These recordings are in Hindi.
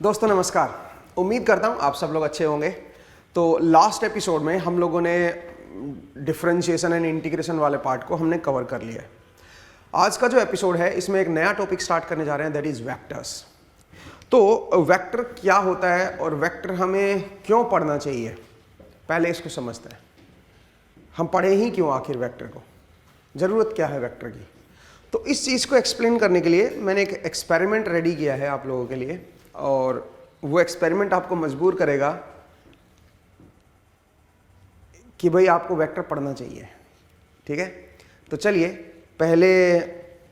दोस्तों नमस्कार। उम्मीद करता हूँ आप सब लोग अच्छे होंगे। तो लास्ट एपिसोड में हम लोगों ने डिफरेंशिएशन एंड इंटीग्रेशन वाले पार्ट को हमने कवर कर लिया है। आज का जो एपिसोड है इसमें एक नया टॉपिक स्टार्ट करने जा रहे हैं, दैट इज़ वेक्टर्स। तो वेक्टर क्या होता है और वेक्टर हमें क्यों पढ़ना चाहिए, पहले इसको समझते हैं। हम पढ़े ही क्यों आखिर वेक्टर को, ज़रूरत क्या है वेक्टर की। तो इस चीज़ को एक्सप्लेन करने के लिए मैंने एक एक्सपेरिमेंट रेडी किया है आप लोगों के लिए, और वो एक्सपेरिमेंट आपको मजबूर करेगा कि भाई आपको वेक्टर पढ़ना चाहिए। ठीक है, तो चलिए पहले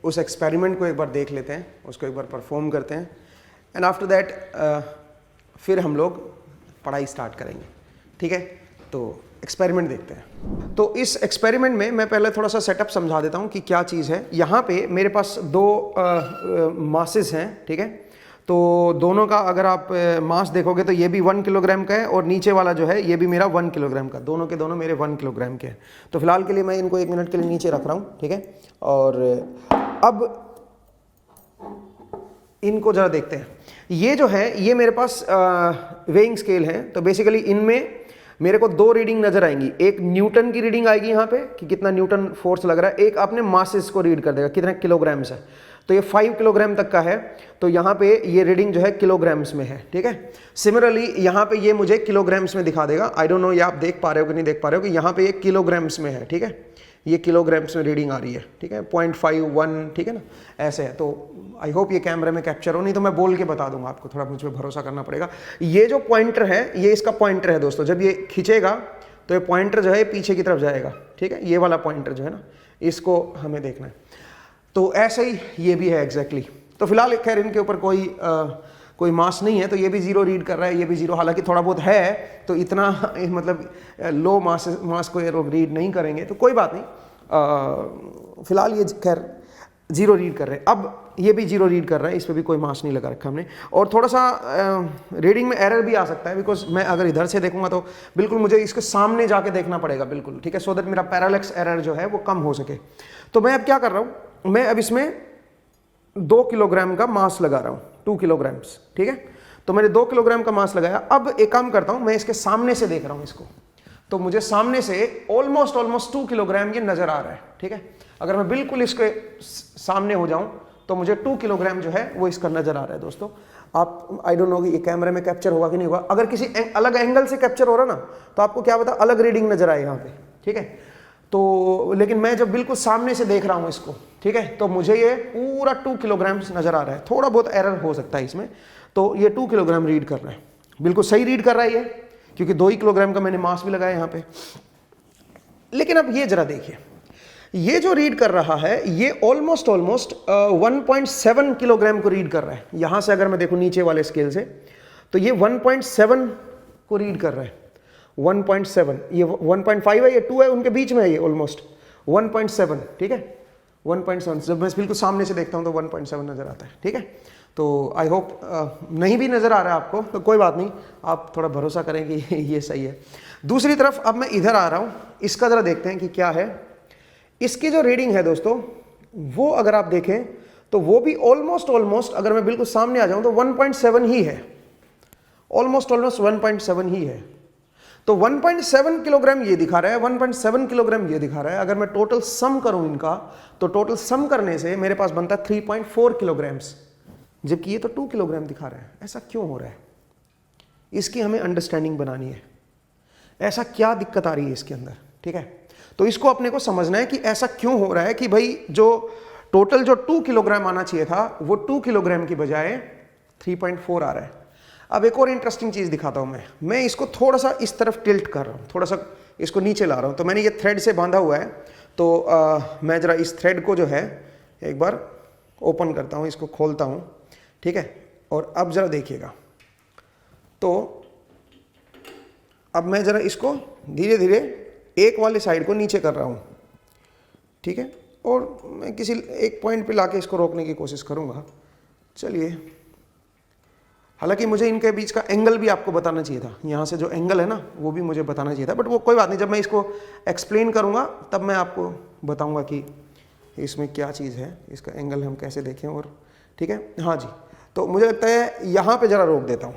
उस एक्सपेरिमेंट को एक बार देख लेते हैं, उसको एक बार परफॉर्म करते हैं, एंड आफ्टर दैट फिर हम लोग पढ़ाई स्टार्ट करेंगे। ठीक है, तो एक्सपेरिमेंट देखते हैं। तो इस एक्सपेरिमेंट में मैं पहले थोड़ा सा सेटअप समझा देता हूँ कि क्या चीज़ है। यहाँ पे मेरे पास दो मासेस हैं। ठीक है, तो दोनों का अगर आप मास देखोगे तो ये भी 1 किलोग्राम का है और नीचे वाला जो है ये भी मेरा 1 किलोग्राम का, दोनों के दोनों मेरे 1 किलोग्राम के हैं। तो फिलहाल के लिए मैं इनको 1 मिनट के लिए नीचे रख रहा हूँ। ठीक है, और अब इनको ज़रा देखते हैं। ये जो है ये मेरे पास वेइंग स्केल है। तो बेसिकली इनमें मेरे को दो रीडिंग नजर आएंगी। एक न्यूटन की रीडिंग आएगी यहाँ पे कि कितना न्यूटन फोर्स लग रहा है, एक अपने मासेस को रीड कर देगा कितने किलोग्राम्स है। तो ये 5 किलोग्राम तक का है, तो यहाँ पे ये रीडिंग जो है किलोग्राम्स में है। ठीक है, सिमिलरली यहाँ पे ये मुझे किलोग्राम्स में दिखा देगा। आई डोंट नो ये आप देख पा रहे हो कि नहीं देख पा रहे हो कि यहाँ पे ये किलोग्राम्स में है। ठीक है, ये किलोग्राम्स में रीडिंग आ रही है। ठीक है, 0.51, ठीक है ना, ऐसे है। तो आई होप ये कैमरे में कैप्चर हो, नहीं तो मैं बोल के बता दूंगा आपको, थोड़ा मुझ पर भरोसा करना पड़ेगा। ये जो पॉइंटर है ये इसका पॉइंटर है दोस्तों। जब ये खींचेगा तो ये पॉइंटर जो है पीछे की तरफ जाएगा। ठीक है, ये वाला पॉइंटर जो है ना, इसको हमें देखना है। तो ऐसे ही ये भी है एग्जैक्टली। तो फिलहाल खैर इनके ऊपर कोई मास नहीं है, तो ये भी 0 रीड कर रहा है, ये भी 0। हालांकि थोड़ा बहुत है, तो इतना मतलब लो मास को ये लोग रीड नहीं करेंगे, तो कोई बात नहीं। फिलहाल ये खैर 0 रीड कर रहे हैं। अब ये भी 0 रीड कर रहा है, इस पर भी कोई मास नहीं लगा रखा हमने। और थोड़ा सा रीडिंग में एरर भी आ सकता है, बिकॉज मैं अगर इधर से देखूंगा तो बिल्कुल मुझे इसके सामने जाके देखना पड़ेगा बिल्कुल। ठीक है, सो दैट मेरा पैरालैक्स एरर जो है वो कम हो सके। तो मैं अब क्या कर रहा हूँ, मैं अब इसमें 2 किलोग्राम का मास लगा रहा हूँ, 2 किलोग्राम्स। ठीक है, तो मैंने 2 किलोग्राम का मास लगाया। अब एक काम करता हूँ, मैं इसके सामने से देख रहा हूँ इसको, तो मुझे सामने से ऑलमोस्ट 2 किलोग्राम ये नजर आ रहा है। ठीक है, अगर मैं बिल्कुल इसके सामने हो जाऊं तो मुझे 2 किलोग्राम जो है वो इसका नजर आ रहा है दोस्तों। आप आई डोंट नो कि ये कैमरे में कैप्चर होगा कि नहीं होगा। अगर किसी अलग एंगल से कैप्चर हो रहा ना तो आपको क्या पता अलग रीडिंग नजर आए यहाँ पे। ठीक है, तो लेकिन मैं जब बिल्कुल सामने से देख रहा हूँ इसको, ठीक है, तो मुझे ये पूरा 2 किलोग्राम नजर आ रहा है। थोड़ा बहुत एरर हो सकता है इसमें, तो ये 2 किलोग्राम रीड कर रहा है, बिल्कुल सही रीड कर रहा है ये, क्योंकि 2 ही किलोग्राम का मैंने मास भी लगाया यहाँ पे। लेकिन अब ये जरा देखिए, ये जो रीड कर रहा है ये ऑलमोस्ट 1.7 किलोग्राम को रीड कर रहा है। यहां से अगर मैं देखूं नीचे वाले स्केल से तो ये 1.7 को रीड कर रहा है। 1.7, ये 1.5 है, ये 2 है, उनके बीच में है ये ऑलमोस्ट 1.7। ठीक है, 1.7। जब मैं बिल्कुल सामने से देखता हूं तो 1.7 नजर आता है। ठीक है, तो आई होप नहीं भी नजर आ रहा है आपको तो कोई बात नहीं, आप थोड़ा भरोसा करें कि ये सही है। दूसरी तरफ अब मैं इधर आ रहा हूं, इसका जरा देखते हैं कि क्या है। इसकी जो रीडिंग है दोस्तों वो अगर आप देखें तो वो भी ऑलमोस्ट अगर मैं बिल्कुल सामने आ जाऊं तो 1.7 ही है, ऑलमोस्ट 1.7 ही है। तो 1.7 किलोग्राम ये दिखा रहा है, 1.7 किलोग्राम ये दिखा रहा है। अगर मैं टोटल सम करूं इनका तो टोटल सम करने से मेरे पास बनता है 3.4 किलोग्राम्स, जबकि ये तो 2 किलोग्राम दिखा रहा है। ऐसा क्यों हो रहा है, इसकी हमें अंडरस्टैंडिंग बनानी है। ऐसा क्या दिक्कत आ रही है इसके अंदर। ठीक है, तो इसको अपने को समझना है कि ऐसा क्यों हो रहा है कि भाई जो टोटल जो 2 किलोग्राम आना चाहिए था वो 2 किलोग्राम की बजाय 3.4 आ रहा है। अब एक और इंटरेस्टिंग चीज दिखाता हूं मैं इसको थोड़ा सा इस तरफ टिल्ट कर रहा हूं, थोड़ा सा इसको नीचे ला रहा हूं। तो मैंने ये थ्रेड से बांधा हुआ है, तो मैं जरा इस थ्रेड को जो है एक बार ओपन करता हूं, इसको खोलता हूं। ठीक है, और अब जरा देखिएगा, तो अब मैं जरा इसको धीरे धीरे एक वाले साइड को नीचे कर रहा हूं। ठीक है, और मैं किसी एक पॉइंट पे लाके इसको रोकने की कोशिश करूंगा। चलिए, हालांकि मुझे इनके बीच का एंगल भी आपको बताना चाहिए था, यहाँ से जो एंगल है ना वो भी मुझे बताना चाहिए था, बट वो कोई बात नहीं, जब मैं इसको एक्सप्लेन करूंगा तब मैं आपको बताऊंगा कि इसमें क्या चीज़ है, इसका एंगल हम कैसे देखें। और ठीक है, हाँ जी, तो मुझे लगता है यहाँ पे जरा रोक देता हूँ,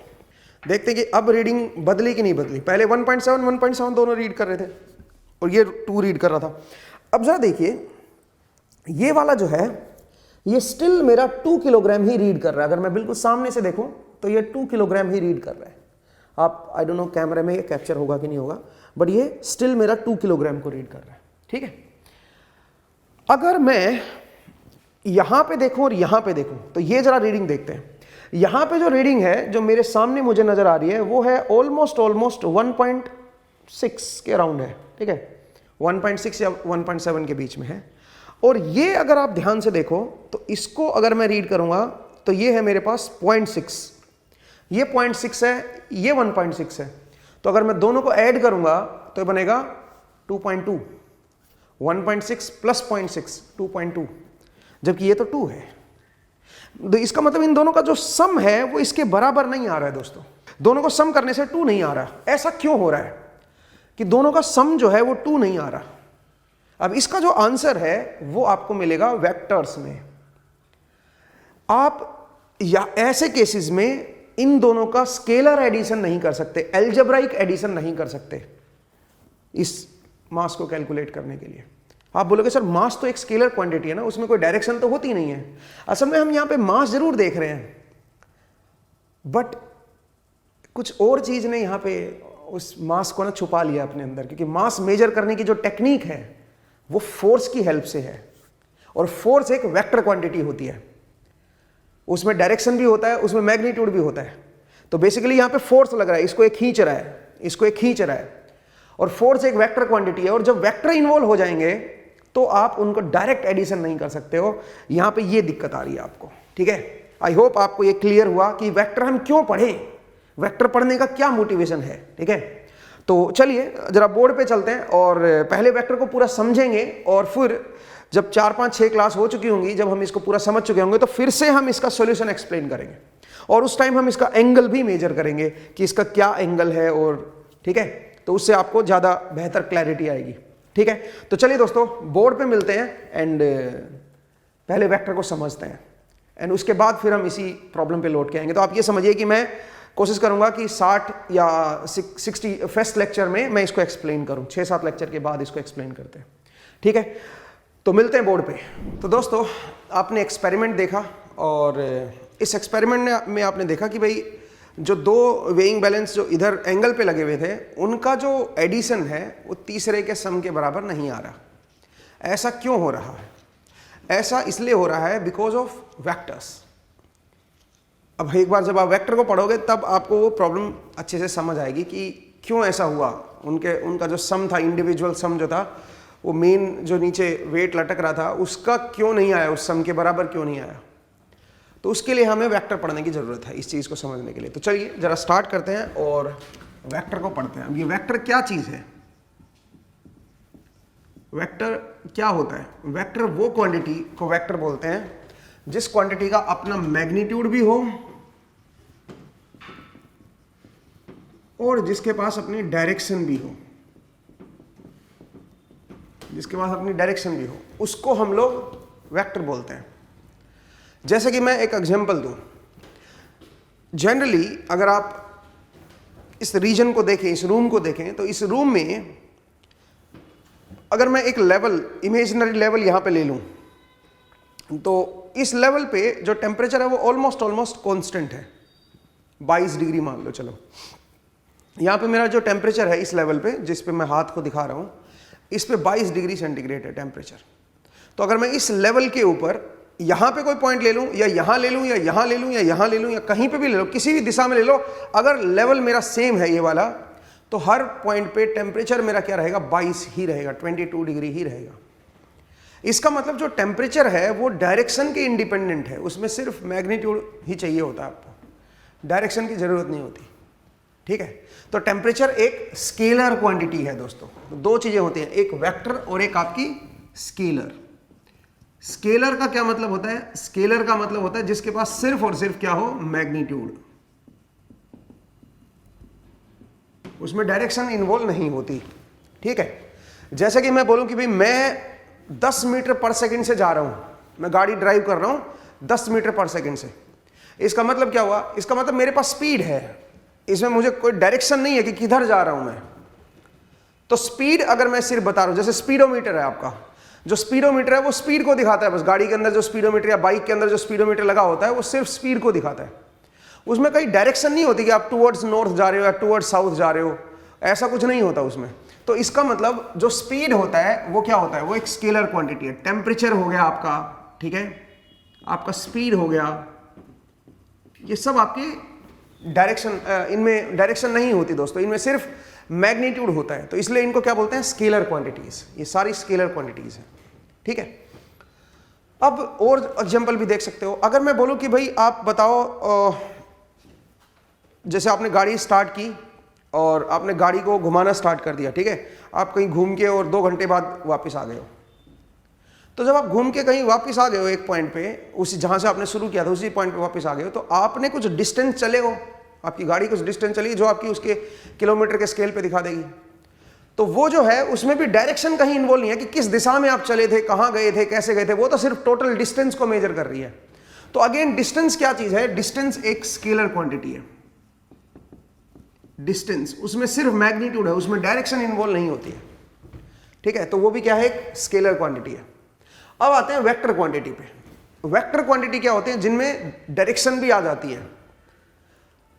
देखते हैं कि अब रीडिंग बदली कि नहीं बदली। पहले 1.7 1.7 दोनों रीड कर रहे थे और ये 2 रीड कर रहा था। अब जरा देखिए ये वाला जो है ये स्टिल मेरा 2 किलोग्राम ही रीड कर रहा है। अगर मैं बिल्कुल सामने से देखूं तो ये 2 किलोग्राम ही रीड कर रहा है। आप आई डोंट नो कैमरे में ये कैप्चर होगा कि नहीं होगा, बट ये स्टिल मेरा 2 किलोग्राम को रीड कर रहा है। ठीक है, अगर मैं यहां पे देखूं और यहां पे देखूं तो ये जरा रीडिंग देखते हैं। यहां पे जो रीडिंग है जो मेरे सामने मुझे नजर आ रही है वो है ऑलमोस्ट 1.6 के अराउंड है। ठीक है, 1.6 या 1.7 के बीच में है। और ये अगर आप ध्यान से देखो तो इसको अगर मैं रीड करूंगा तो ये है मेरे पास 0.6, ये 0.6 है, ये 1.6 है। तो अगर मैं दोनों को ऐड करूंगा तो ये बनेगा 2.2, 1.6 प्लस 0.6 2.2, जबकि ये तो 2 है। तो इसका मतलब इन दोनों का जो सम है वो इसके बराबर नहीं आ रहा है दोस्तों। दोनों को सम करने से 2 नहीं आ रहा। ऐसा क्यों हो रहा है कि दोनों का सम जो है वो 2 नहीं आ रहा? अब इसका जो आंसर है वो आपको मिलेगा वेक्टर्स में। आप या ऐसे केसेस में इन दोनों का स्केलर एडिशन नहीं कर सकते, एल्जेब्राइक एडिशन नहीं कर सकते इस मास को कैलकुलेट करने के लिए। आप बोलोगे सर मास तो एक स्केलर क्वांटिटी है ना, उसमें कोई डायरेक्शन तो होती नहीं है। असल में हम यहां पे मास जरूर देख रहे हैं, बट कुछ और चीज ने यहां पे उस मास को ना छुपा लिया अपने अंदर, क्योंकि मास मेजर करने की जो टेक्निक है वो फोर्स की हेल्प से है, और फोर्स एक वेक्टर क्वांटिटी होती है। उसमें डायरेक्शन भी होता है, उसमें मैग्नीट्यूड भी होता है। तो बेसिकली यहां पे फोर्स लग रहा है, इसको एक खींच रहा है, इसको एक खींच रहा है, और फोर्स एक वेक्टर क्वांटिटी है। और जब वेक्टर इन्वॉल्व हो जाएंगे तो आप उनको डायरेक्ट एडिशन नहीं कर सकते हो। यहां पे ये दिक्कत आ रही है आपको। ठीक है, आई होप आपको ये क्लियर हुआ कि वेक्टर हम क्यों पढ़ें, वेक्टर पढ़ने का क्या मोटिवेशन है। ठीक है, तो चलिए जरा बोर्ड पे चलते हैं और पहले वेक्टर को पूरा समझेंगे, और फिर जब 4, 5, 6 क्लास हो चुकी होंगी, जब हम इसको पूरा समझ चुके होंगे, तो फिर से हम इसका सॉल्यूशन एक्सप्लेन करेंगे, और उस टाइम हम इसका एंगल भी मेजर करेंगे कि इसका क्या एंगल है। और ठीक है, तो उससे आपको ज्यादा बेहतर क्लैरिटी आएगी। ठीक है, तो चलिए दोस्तों बोर्ड पे मिलते हैं एंड पहले वेक्टर को समझते हैं, एंड उसके बाद फिर हम इसी प्रॉब्लम पे लौट के आएंगे। तो आप ये समझिए कि मैं कोशिश करूंगा कि 60 या 60 फर्स्ट लेक्चर में मैं इसको एक्सप्लेन करूं, 6-7 लेक्चर के बाद इसको एक्सप्लेन करते हैं। ठीक है, तो मिलते हैं बोर्ड पे। तो दोस्तों आपने एक्सपेरिमेंट देखा, और इस एक्सपेरिमेंट में आपने देखा कि भाई जो 2 वेइंग बैलेंस जो इधर एंगल पे लगे हुए थे, उनका जो एडिशन है वो तीसरे के सम के बराबर नहीं आ रहा। ऐसा क्यों हो रहा है? ऐसा इसलिए हो रहा है बिकॉज ऑफ वेक्टर्स। अब एक बार जब आप वेक्टर को पढ़ोगे तब आपको वो प्रॉब्लम अच्छे से समझ आएगी कि क्यों ऐसा हुआ। उनका जो सम था, इंडिविजुअल सम जो था, वो मेन जो नीचे वेट लटक रहा था उसका क्यों नहीं आया, उस सम के बराबर क्यों नहीं आया। तो उसके लिए हमें वेक्टर पढ़ने की जरूरत है इस चीज को समझने के लिए। तो चलिए जरा स्टार्ट करते हैं और वेक्टर को पढ़ते हैं। अब ये वेक्टर क्या चीज है? वेक्टर क्या होता है? वेक्टर वो क्वांटिटी को वेक्टर बोलते हैं जिस क्वांटिटी का अपना मैग्नीट्यूड भी हो और जिसके पास अपनी डायरेक्शन भी हो, जिसके पास अपनी डायरेक्शन भी हो, उसको हम लोग वेक्टर बोलते हैं। जैसे कि मैं एक एग्जांपल दूं, जनरली अगर आप इस रीजन को देखें, इस रूम को देखें, तो इस रूम में अगर मैं एक लेवल, इमेजिनरी लेवल यहां पे ले लूं, तो इस लेवल पे जो टेम्परेचर है वो ऑलमोस्ट कांस्टेंट है, 22 डिग्री मान लो। चलो यहां पे मेरा जो टेम्परेचर है इस लेवल पे, जिस पे मैं हाथ को दिखा रहा हूं, इस पे 22 डिग्री सेंटीग्रेड है टेम्परेचर। तो अगर मैं इस लेवल के ऊपर यहां पे कोई पॉइंट ले लूं, या यहां ले लूं, या यहां ले लूं, या यहां ले लूं, या कहीं पे भी ले लो, किसी भी दिशा में ले लो, अगर लेवल मेरा सेम है ये वाला, तो हर पॉइंट पे टेम्परेचर मेरा क्या रहेगा? 22 ही रहेगा, 22 डिग्री ही रहेगा। इसका मतलब जो टेम्परेचर है वो डायरेक्शन के इंडिपेंडेंट है, उसमें सिर्फ मैग्नीट्यूड ही चाहिए होता है आपको, डायरेक्शन की जरूरत नहीं होती। ठीक है, तो टेम्परेचर एक स्केलर क्वांटिटी है दोस्तों। दो चीजें होती हैं, एक वेक्टर और एक आपकी स्केलर। स्केलर का क्या मतलब होता है? स्केलर का मतलब होता है जिसके पास सिर्फ और सिर्फ क्या हो? मैग्नीट्यूड, उसमें डायरेक्शन इन्वॉल्व नहीं होती। ठीक है, जैसे कि मैं बोलूं कि भाई मैं 10 मीटर पर सेकंड से जा रहा हूं, मैं गाड़ी ड्राइव कर रहा हूं 10 मीटर पर सेकंड से, इसका मतलब क्या हुआ, इसका मतलब मेरे पास स्पीड है, इसमें मुझे कोई डायरेक्शन नहीं है कि किधर जा रहा हूं मैं। तो स्पीड अगर मैं सिर्फ बता रहा हूं, जैसे स्पीडोमीटर है आपका, जो स्पीडोमीटर है वो स्पीड को दिखाता है बस। गाड़ी के अंदर जो स्पीडोमीटर या बाइक के अंदर जो स्पीडोमीटर लगा होता है वो सिर्फ स्पीड को दिखाता है, उसमें कहीं डायरेक्शन नहीं होती कि आप टुवर्ड्स नॉर्थ जा रहे हो या टुवर्ड्स साउथ जा रहे हो, ऐसा कुछ नहीं होता उसमें। तो इसका मतलब जो स्पीड होता है वो क्या होता है, वो एक स्केलर क्वांटिटी है। टेम्परेचर हो गया आपका, ठीक है, आपका स्पीड हो गया, ये सब आपकी डायरेक्शन, इनमें डायरेक्शन नहीं होती दोस्तों, इनमें सिर्फ मैग्नीट्यूड होता है। तो इसलिए इनको क्या बोलते हैं, स्केलर क्वांटिटीज। ये सारी स्केलर क्वांटिटीज हैं, ठीक है। अब और एग्जांपल भी देख सकते हो। अगर मैं बोलूं कि भाई आप बताओ, जैसे आपने गाड़ी स्टार्ट की और आपने गाड़ी को घुमाना स्टार्ट कर दिया, ठीक है, आप कहीं घूम के और 2 घंटे बाद वापस आ गए हो। तो जब आप घूम के कहीं वापस आ गए हो एक पॉइंट पे, उसी जहां से आपने शुरू किया था उसी पॉइंट पे वापस आ गए हो, तो आपने कुछ डिस्टेंस चले हो, आपकी गाड़ी कुछ डिस्टेंस चली जो आपकी उसके किलोमीटर के स्केल पे दिखा देगी। तो वो जो है उसमें भी डायरेक्शन कहीं इन्वॉल्व नहीं है कि किस दिशा में आप चले थे, कहां गए थे, कैसे गए थे, वो तो सिर्फ टोटल डिस्टेंस को मेजर कर रही है। तो अगेन डिस्टेंस क्या चीज है, डिस्टेंस एक स्केलर क्वांटिटी है। डिस्टेंस, उसमें सिर्फ मैग्नीट्यूड है, उसमें डायरेक्शन इन्वॉल्व नहीं होती है, ठीक है। तो वो भी क्या है, एक स्केलर क्वांटिटी है। अब आते हैं वेक्टर क्वांटिटी पे। वेक्टर क्वांटिटी क्या होते हैं, जिनमें डायरेक्शन भी आ जाती है।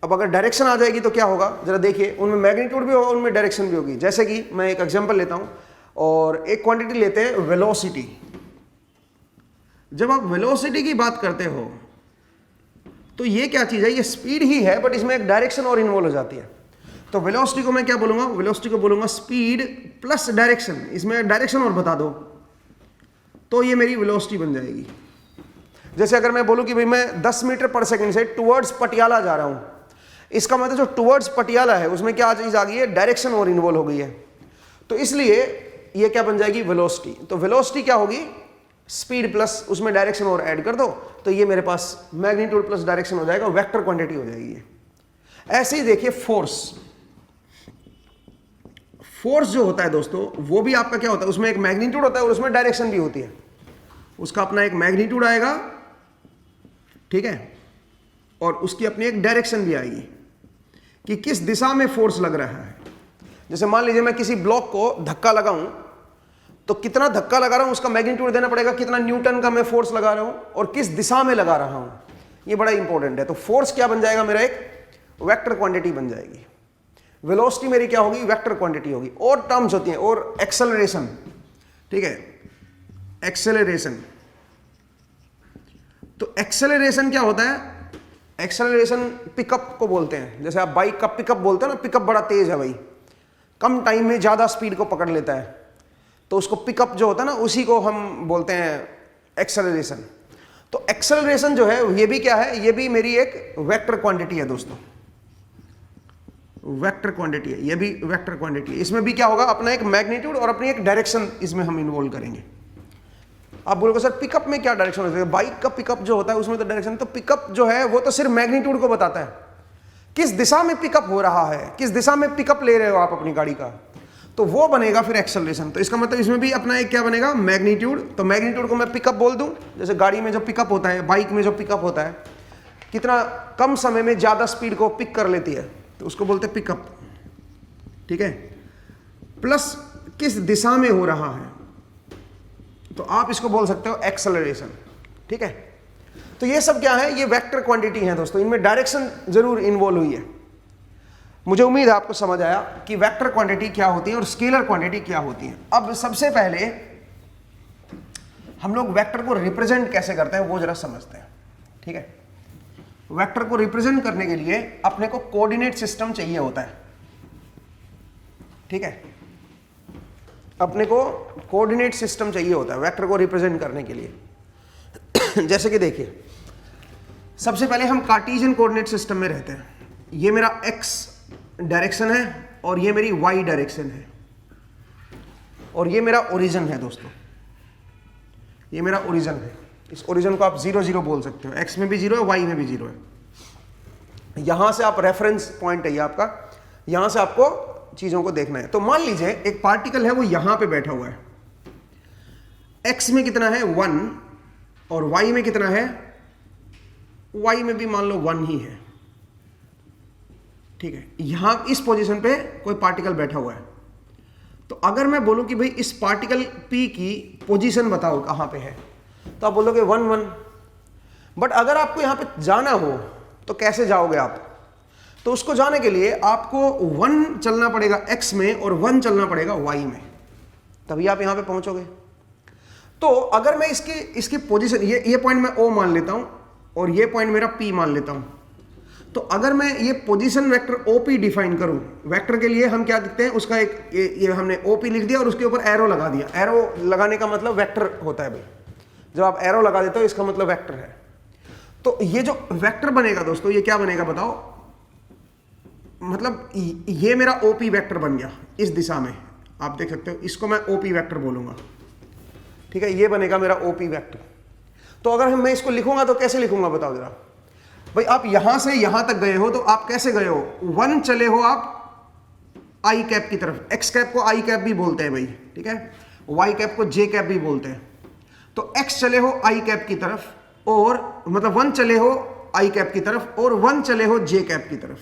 अब अगर डायरेक्शन आ जाएगी तो क्या होगा, जरा देखिए, उनमें मैग्नीट्यूड भी होगा, उनमें डायरेक्शन भी होगी। जैसे कि मैं एक एग्जांपल लेता हूं और एक क्वांटिटी लेते हैं वेलोसिटी। जब आप वेलोसिटी की बात करते हो तो ये क्या चीज है, ये स्पीड ही है, बट इसमें एक डायरेक्शन और इन्वॉल्व हो जाती है। तो वेलोसिटी को मैं क्या बोलूंगा, वेलोसिटी को बोलूंगा स्पीड प्लस डायरेक्शन, इसमें डायरेक्शन और बता दो तो ये मेरी वेलोसिटी बन जाएगी। जैसे अगर मैं बोलूं कि भाई मैं 10 मीटर पर सेकंड से टुवर्ड्स पटियाला जा रहा हूं, इसका मतलब जो टुवर्ड्स पटियाला है उसमें क्या चीज आ गई है, डायरेक्शन और इन्वॉल्व हो गई है। तो इसलिए ये क्या बन जाएगी, वेलोसिटी। तो वेलोसिटी क्या होगी, स्पीड प्लस उसमें डायरेक्शन और ऐड कर दो, तो ये मेरे पास मैग्नीट्यूड प्लस डायरेक्शन हो जाएगा, वेक्टर क्वांटिटी हो जाएगी। ऐसे ही देखिए फोर्स। फोर्स जो होता है दोस्तों, वो भी आपका क्या होता है, उसमें एक मैग्नीट्यूड होता है और उसमें डायरेक्शन भी होती है। उसका अपना एक मैग्नीट्यूड आएगा, ठीक है, और उसकी अपनी एक डायरेक्शन भी आएगी कि किस दिशा में फोर्स लग रहा है। जैसे मान लीजिए मैं किसी ब्लॉक को धक्का लगाऊं, तो कितना धक्का लगा रहा हूं उसका मैग्नीट्यूड देना पड़ेगा, कितना न्यूटन का मैं फोर्स लगा रहा हूं और किस दिशा में लगा रहा हूं, ये बड़ा इंपॉर्टेंट है। तो फोर्स क्या बन जाएगा, मेरा एक वेक्टर क्वांटिटी बन जाएगी। वेलोसिटी मेरी क्या होगी, वेक्टर क्वांटिटी होगी। और टर्म्स होती हैं, और एक्सेलरेशन, ठीक है, एक्सेलरेशन। तो एक्सेलरेशन क्या होता है, एक्सेलरेशन पिकअप को बोलते हैं। जैसे आप बाइक का पिकअप बोलते हैं ना, पिकअप बड़ा तेज है भाई, कम टाइम में ज्यादा स्पीड को पकड़ लेता है, तो उसको पिकअप जो होता है ना, उसी को हम बोलते हैं एक्सेलरेशन। तो एक्सेलरेशन जो है ये भी क्या है, ये भी मेरी एक वेक्टर क्वांटिटी है दोस्तों, वेक्टर क्वांटिटी है, ये भी वेक्टर क्वांटिटी है। इसमें भी क्या होगा, अपना एक मैग्नीट्यूड और अपनी एक डायरेक्शन इसमें हम इन्वॉल्व करेंगे। आप बोलोगे सर पिकअप में क्या डायरेक्शन होता है, बाइक का पिकअप जो होता है उसमें तो डायरेक्शन, तो पिकअप जो है वो तो सिर्फ मैग्नीट्यूड को बताता है, किस दिशा में पिकअप हो रहा है, किस दिशा में पिकअप ले रहे हो आप अपनी गाड़ी का, तो वो बनेगा फिर एक्सेलरेशन। तो इसका मतलब इसमें भी अपना एक क्या बनेगा, मैग्नीट्यूड। तो मैग्नीट्यूड को मैं पिकअप बोल दूं, जैसे गाड़ी में जो पिकअप होता है, बाइक में जो पिकअप होता है, कितना कम समय में ज्यादा स्पीड को पिक कर लेती है, तो उसको बोलते हैं पिकअप, ठीक है। प्लस किस दिशा में हो रहा है, तो आप इसको बोल सकते हो एक्सेलरेशन, ठीक है। तो ये सब क्या है, ये वेक्टर क्वांटिटी है दोस्तों, इनमें डायरेक्शन जरूर इन्वॉल्व हुई है। मुझे उम्मीद है आपको समझ आया कि वेक्टर क्वांटिटी क्या होती है और स्केलर क्वांटिटी क्या होती है। अब सबसे पहले हम लोग वेक्टर को रिप्रेजेंट कैसे करते हैं वो जरा समझते हैं, ठीक है। वेक्टर को रिप्रेजेंट करने के लिए अपने को कोऑर्डिनेट सिस्टम चाहिए होता है, ठीक है। अपने को कोऑर्डिनेट सिस्टम चाहिए होता है वेक्टर को रिप्रेजेंट करने के लिए। जैसे कि देखिए, सबसे पहले हम कार्टेशियन कोऑर्डिनेट सिस्टम में रहते हैं। ये मेरा x डायरेक्शन है और ये मेरी y डायरेक्शन है और ये मेरा ओरिजिन है दोस्तों, ये मेरा ओरिजिन है। इस ओरिजिन को आप 0 0 बोल सकते हो, x में भी 0 है, y में भी 0 है। यहां से आप रेफरेंस पॉइंट है ये आपका, यहां से आपको चीजों को देखना है। तो मान लीजिए एक पार्टिकल है, वो यहां पे बैठा हुआ है, x में कितना है 1 और y में कितना है y में भी मान लो 1 ही है, ठीक है। यहां इस पोजीशन पे कोई पार्टिकल बैठा हुआ है, तो अगर मैं बोलूं कि भाई इस पार्टिकल p की पोजीशन बताओ कहां पे है, तो आप बोलोगे 1 1। बट अगर आपको यहां पे जाना हो तो कैसे जाओगे आप? तो उसको जाने के लिए आपको 1 चलना पड़ेगा x में और 1 चलना पड़ेगा y में, तभी आप यहां पे पहुंचोगे। तो अगर मैं इसकी पोजीशन, ये पॉइंट मैं O मान लेता हूं और ये पॉइंट मेरा P मान लेता हूं, तो अगर मैं ये पोजीशन वेक्टर OP डिफाइन करूं, वेक्टर के लिए हम क्या दिखते हैं उसका एक ये हमने OP लिख दिया और उसके ऊपर एरो लगा दिया। एरो लगाने का मतलब वेक्टर होता है भाई, जब आप एरो लगा देते हो इसका मतलब वेक्टर है। तो ये जो वेक्टर बनेगा दोस्तों, ये क्या बनेगा बताओ? मतलब ये मेरा OP वेक्टर बन गया इस दिशा में, आप देख सकते हो, इसको मैं OP वेक्टर बोलूंगा, ठीक है। ये बनेगा मेरा OP वेक्टर। तो अगर मैं इसको लिखूंगा तो कैसे लिखूंगा बताओ जरा भाई? आप यहां से यहां तक गए हो तो आप कैसे गए हो? 1 चले हो आप आई कैप की तरफ, एक्स कैप को आई कैप भी बोलते हैं भाई, ठीक है, वाई कैप को जे कैप भी बोलते हैं। तो एक्स चले हो आई कैप की तरफ, और मतलब 1 चले हो आई कैप की तरफ और 1 चले हो जे कैप की तरफ।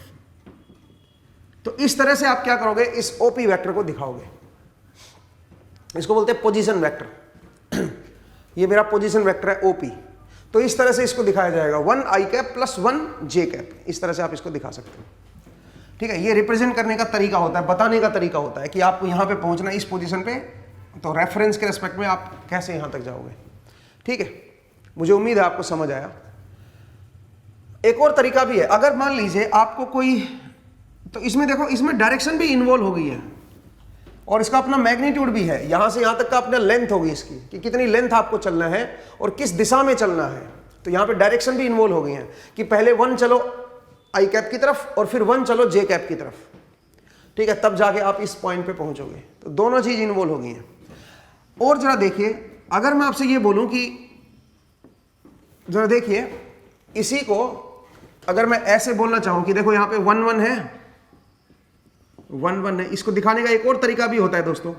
तो इस तरह से आप क्या करोगे? इस OP वेक्टर को दिखाओगे, इसको बोलते हैं पोजीशन वेक्टर। ये मेरा पोजीशन वेक्टर है OP। तो इस तरह से इसको दिखाया जाएगा 1 आई कैप प्लस 1 जे कैप, इस तरह से आप इसको दिखा सकते हो, ठीक है। ये रिप्रेजेंट करने का तरीका होता है, बताने का तरीका होता है कि आपको यहां पे पहुंचना है इस पोजीशन पे, तो रेफरेंस के रेस्पेक्ट में आप कैसे यहां तक जाओगे, ठीक है। मुझे उम्मीद है आपको समझ आया। एक और तरीका भी है, अगर मान लीजिए आपको कोई, तो इसमें देखो, इसमें डायरेक्शन भी इन्वॉल्व हो गई है और इसका अपना मैग्नीट्यूड भी है। यहां से यहां तक का अपना लेंथ होगी इसकी, कि कितनी लेंथ आपको चलना है और किस दिशा में चलना है। तो यहां पे डायरेक्शन भी इन्वॉल्व हो गई है कि पहले 1 चलो आई कैप की तरफ और फिर 1 चलो जे कैप की तरफ, ठीक है, तब जाके आप इस पॉइंट पे पहुंचोगे। तो दोनों चीज इन्वॉल्व हो गई हैं। और जरा देखिए, अगर मैं आपसे ये बोलूं कि जरा देखिए, इसी को अगर मैं ऐसे बोलना चाहूं कि देखो यहां पे 1 1 है, 1 1 है, इसको दिखाने का एक और तरीका भी होता है दोस्तों।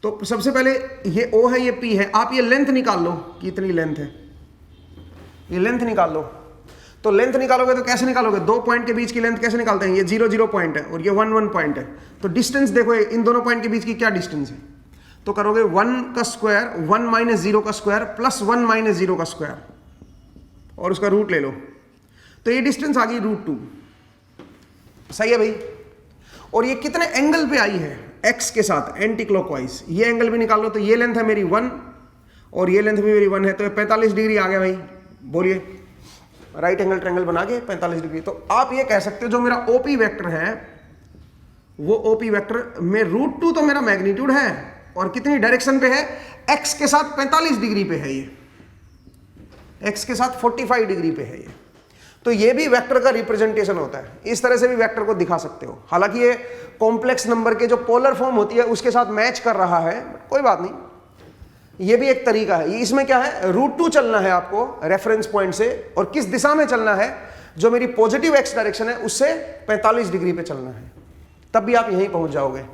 तो सबसे पहले ये O है, ये P है, आप ये लेंथ निकाल लो कि इतनी लेंथ है, ये लेंथ निकाल लो। तो लेंथ निकालोगे तो कैसे निकालोगे? 2 पॉइंट के बीच की लेंथ कैसे निकालते हैं? ये 0 0 पॉइंट है और ये 1 1 पॉइंट है। तो डिस्टेंस देखो इन दोनों पॉइंट के बीच की क्या डिस्टेंस है, तो करोगे 1 का स्क्वायर 1 माइनस 0 का स्क्वायर प्लस 1 माइनस 0 का स्क्वायर और उसका रूट ले लो, तो ये डिस्टेंस आ गई √2। सही है भाई। और ये कितने एंगल पे आई है? x के साथ एंटी क्लॉकवाइज। ये एंगल भी निकाल लो, तो ये लेंथ है मेरी 1 और ये लेंथ भी मेरी 1 है, तो 45 डिग्री आ गया भाई। बोलिए, राइट एंगल ट्रायंगल बना के 45 डिग्री। तो आप ये कह सकते हो जो मेरा OP वेक्टर है, वो OP वेक्टर में √2 तो मेरा मैग्नीट्यूड है और कितनी डायरेक्शन पे है? x के साथ 45 डिग्री पे है, ये x के साथ 45 डिग्री पे है ये। तो ये भी वेक्टर का रिप्रेजेंटेशन होता है, इस तरह से भी वेक्टर को दिखा सकते हो। हालांकि ये कॉम्प्लेक्स नंबर के जो पोलर फॉर्म होती है उसके साथ मैच कर रहा है, कोई बात नहीं, ये भी एक तरीका है। ये इसमें क्या है, √2 चलना है आपको रेफरेंस पॉइंट से, और किस दिशा में चलना है? जो मेरी पॉजिटिव x डायरेक्शन है उससे 45 डिग्री पे चलना है, तब भी आप यहीं पहुंच जाओगे।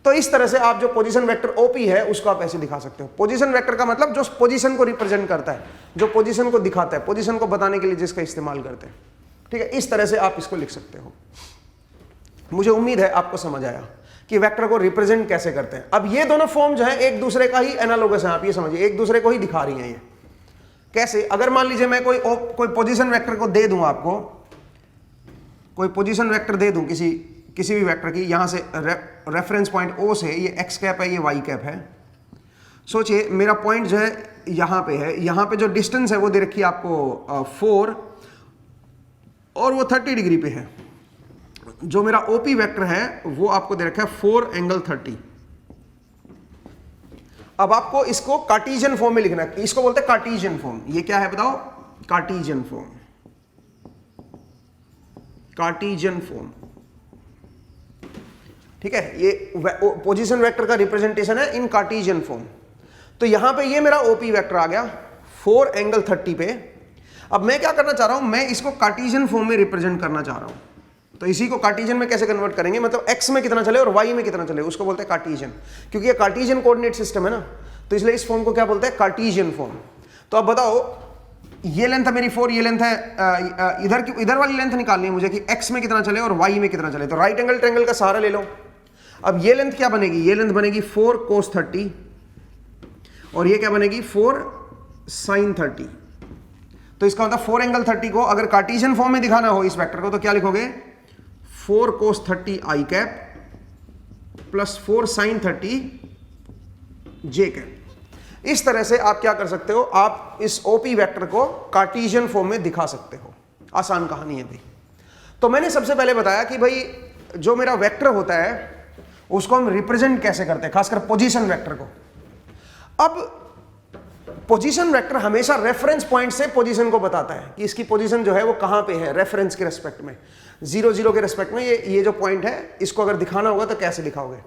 तो इस तरह से आप जो पोजीशन वेक्टर OP है उसको आप ऐसे दिखा सकते हो। पोजीशन वेक्टर का मतलब जो पोजीशन को रिप्रेजेंट करता है, जो पोजीशन को दिखाता है, पोजीशन को बताने के लिए जिसका इस्तेमाल करते हैं, ठीक है। इस तरह से आप इसको लिख सकते हो। मुझे उम्मीद है आपको समझ आया कि वेक्टर को रिप्रेजेंट कैसे करते हैं। अब ये दोनों फॉर्म जो है एक दूसरे का ही एनालोगस है, आप ये समझिए, एक दूसरे को ही दिखा रही हैं ये। कैसे? अगर मान लीजिए मैं कोई पोजीशन वेक्टर को दे दूं, आपको कोई पोजीशन वेक्टर दे दूं किसी भी वेक्टर की, यहां से रेफरेंस पॉइंट O से, ये x कैप है, ये y कैप है। सोचिए मेरा पॉइंट जो है यहां पे है, यहां पे जो डिस्टेंस है वो दे रखी है आपको 4 और वो 30 डिग्री पे है। जो मेरा OP वेक्टर है वो आपको दे रखा है 4 एंगल 30। अब आपको इसको कार्टेशियन फॉर्म में लिखना है, इसको बोलते हैं कार्टेशियन फॉर्म। ये क्या है बताओ? कार्टेशियन फॉर्म, कार्टेशियन फॉर्म, ठीक है। ये पोजीशन वेक्टर का रिप्रेजेंटेशन है इन कार्टेशियन फॉर्म। तो यहां पे ये मेरा OP वेक्टर आ गया 4 एंगल 30 पे। अब मैं क्या करना चाह रहा हूं, मैं इसको कार्टेशियन फॉर्म में रिप्रेजेंट करना चाह रहा हूं। तो इसी को कार्टेशियन में कैसे कन्वर्ट करेंगे, मतलब x में कितना चले और y में कितना चले, उसको बोलते हैं कार्टेशियन। क्योंकि ये कार्टेशियन कोऑर्डिनेट सिस्टम है ना, तो इसलिए इस फॉर्म को क्या बोलते हैं? Cartesian form. तो अब बताओ ये लेंथ है मेरी 4, ये लेंथ है इधर वाली लेंथ निकालनी है मुझे कि x में कितना चले और y में कितना चले। तो राइट एंगल ट्रायंगल का सहारा ले लो। अब ये लेंथ क्या बनेगी, ये लेंथ बनेगी 4 cos 30 और ये क्या बनेगी 4 sin 30। तो इसका मतलब 4 एंगल 30 को अगर कार्टेशियन फॉर्म में दिखाना हो इस वेक्टर को तो क्या लिखोगे 4 cos 30 i cap plus 4 sin 30 j cap. इस तरह से आप क्या कर सकते हो, आप इस ओपी वेक्टर को कार्टेशियन फॉर्म में दिखा सकते हो। आसान कहानी है भाई। तो मैंने सबसे पहले बताया कि भाई जो मेरा वेक्टर होता है उसको हम रिप्रेजेंट कैसे करते हैं, खासकर पोजीशन वेक्टर को। अब पोजीशन वेक्टर हमेशा रेफरेंस पॉइंट से पोजीशन को बताता है कि इसकी पोजीशन जो है वो कहां पे है, रेफरेंस के रिस्पेक्ट में, 0 0 के रिस्पेक्ट में। ये जो पॉइंट है इसको अगर दिखाना होगा तो कैसे दिखाओगे।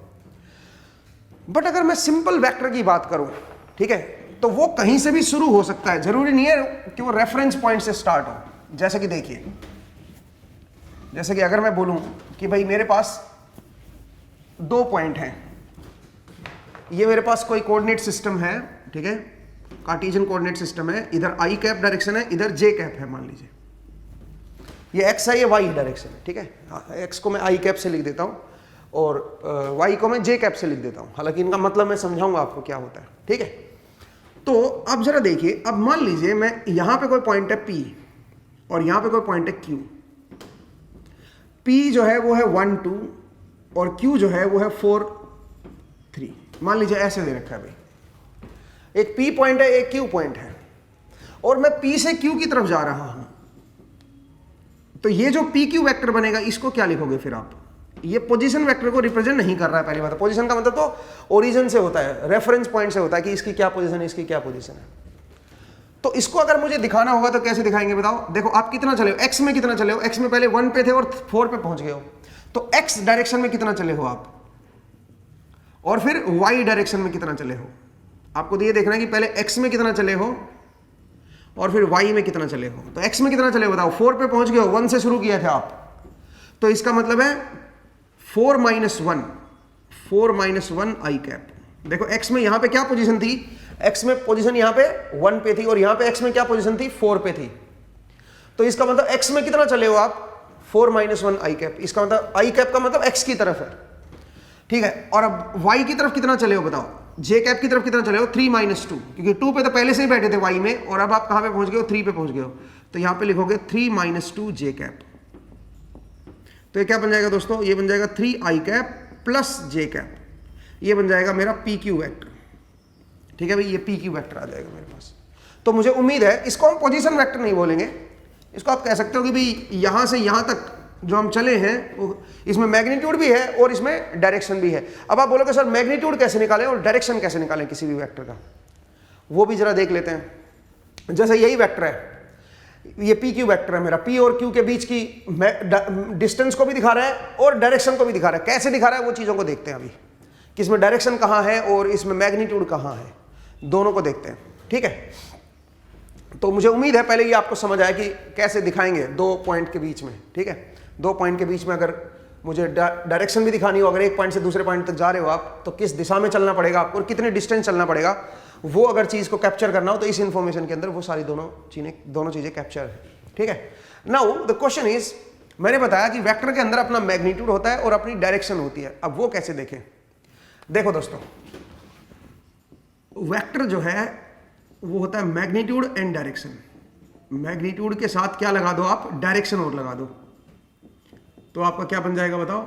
बट अगर मैं सिंपल वेक्टर की बात करूं, ठीक है, तो वो कहीं से भी शुरू हो सकता है, जरूरी नहीं है कि वो रेफरेंस पॉइंट से स्टार्ट हो। जैसे कि देखिए, जैसे कि अगर मैं बोलूं कि भाई मेरे पास 2 पॉइंट हैं, ये मेरे पास कोई कोऑर्डिनेट सिस्टम है, ठीक है, कार्टेशियन कोऑर्डिनेट सिस्टम है, इधर आई कैप डायरेक्शन है, इधर जे कैप है। मान लीजिए ये एक्स है, ये वाई डायरेक्शन है, ठीक है। एक्स को मैं आई कैप से लिख देता हूं और वाई को मैं जे कैप से लिख देता हूं। हालांकि इनका मतलब मैं समझाऊंगा आपको क्या होता है, ठीक है। तो अब जरा देखिए, अब मान लीजिए मैं यहां पे कोई पॉइंट है P और यहां पे कोई पॉइंट है Q। P जो है वो है 1 2 और Q जो है वो है 4 3। मान लीजिए ऐसे दे रखा है भाई, एक P पॉइंट है, एक Q पॉइंट है और मैं P से Q की तरफ जा रहा हूं। तो ये जो PQ वेक्टर बनेगा इसको क्या लिखोगे फिर आप, ये पोजीशन वेक्टर को रिप्रेजेंट नहीं कर रहा है। पहली बात, पोजीशन का मतलब तो ओरिजिन से होता है, रेफरेंस पॉइंट से होता है कि इसकी क्या पोजीशन है, इसकी क्या पोजीशन है। तो इसको अगर मुझे दिखाना होगा तो कैसे दिखाएंगे बताओ। देखो आप कितना चले हो, एक्स में कितना चले हो, एक्स में पहले 1 पे थे और 4 पे पहुंच गए हो, तो एक्स डायरेक्शन में कितना चले हो आप, और फिर वाई डायरेक्शन में कितना चले हो। आपको तो ये देखना है कि पहले एक्स में कितना चले हो और फिर वाई में कितना चले हो। तो एक्स में कितना चले हो बताओ, 4 पे पहुंच गए हो, 1 से शुरू किया था आप, तो इसका मतलब है 4 - 1 आई कैप। देखो x में यहां पे क्या पोजीशन थी, x में पोजीशन यहां पे 1 पे थी और यहां पे x में क्या पोजीशन थी 4 पे थी। तो इसका मतलब x में कितना चले हो आप 4 - 1 आई कैप। इसका मतलब आई कैप का मतलब x की तरफ है, ठीक है। और अब y की तरफ कितना चले हो बताओ, j कैप की तरफ कितना चले हो 3 - 2, क्योंकि 2 पे तो पहले से ही बैठे थे y में और अब आप कहां पे पहुंच गए हो 3 पे पहुंच गए हो। तो यहां पे लिखोगे 3 - 2 j कैप। तो ये क्या बन जाएगा दोस्तों, ये बन जाएगा 3 आई कैप प्लस जे कैप। ये बन जाएगा मेरा PQ वेक्टर, ठीक है भाई, ये PQ वेक्टर आ जाएगा मेरे पास। तो मुझे उम्मीद है, इसको हम पोजीशन वेक्टर नहीं बोलेंगे, इसको आप कह सकते हो कि भाई यहां से यहां तक जो हम चले हैं वो, इसमें मैग्नीट्यूड भी है और इसमें डायरेक्शन भी है। अब आप बोलोगे सर मैग्नीट्यूड कैसे निकालें और डायरेक्शन कैसे निकालें किसी भी वेक्टर का, वो भी जरा देख लेते हैं। जैसे यही वेक्टर है, ये PQ वेक्टर है मेरा, P और Q के बीच की डिस्टेंस को भी दिखा रहा है और डायरेक्शन को भी दिखा रहा है। कैसे दिखा रहा है वो चीज़ों को देखते हैं अभी, कि इसमें डायरेक्शन कहाँ है और इसमें मैग्नीट्यूड कहाँ है, दोनों को देखते हैं, ठीक है। तो मुझे उम्मीद है पहले ये आपको समझ आया कि कैसे दिखाएंगे 2 पॉइंट के बीच में, ठीक है। 2 पॉइंट के बीच में अगर मुझे डायरेक्शन भी दिखानी हो, अगर एक पॉइंट से दूसरे पॉइंट तक जा रहे हो आप, तो किस दिशा में चलना पड़ेगा आपको और कितने डिस्टेंस चलना पड़ेगा, वो अगर चीज़ को कैप्चर करना हो तो इस इंफॉर्मेशन के अंदर वो सारी दोनों चीज़ें कैप्चर है, ठीक है। नाउ द क्वेश्चन इज, मैंने बताया कि वेक्टर के अंदर अपना मैग्नीट्यूड होता है और अपनी डायरेक्शन होती है। अब वो कैसे देखें, देखो दोस्तों, वेक्टर जो है वो होता है मैग्नीट्यूड एंड डायरेक्शन। मैग्नीट्यूड के साथ क्या लगा दो आप, डायरेक्शन और लगा दो, तो आपका क्या बन जाएगा बताओ,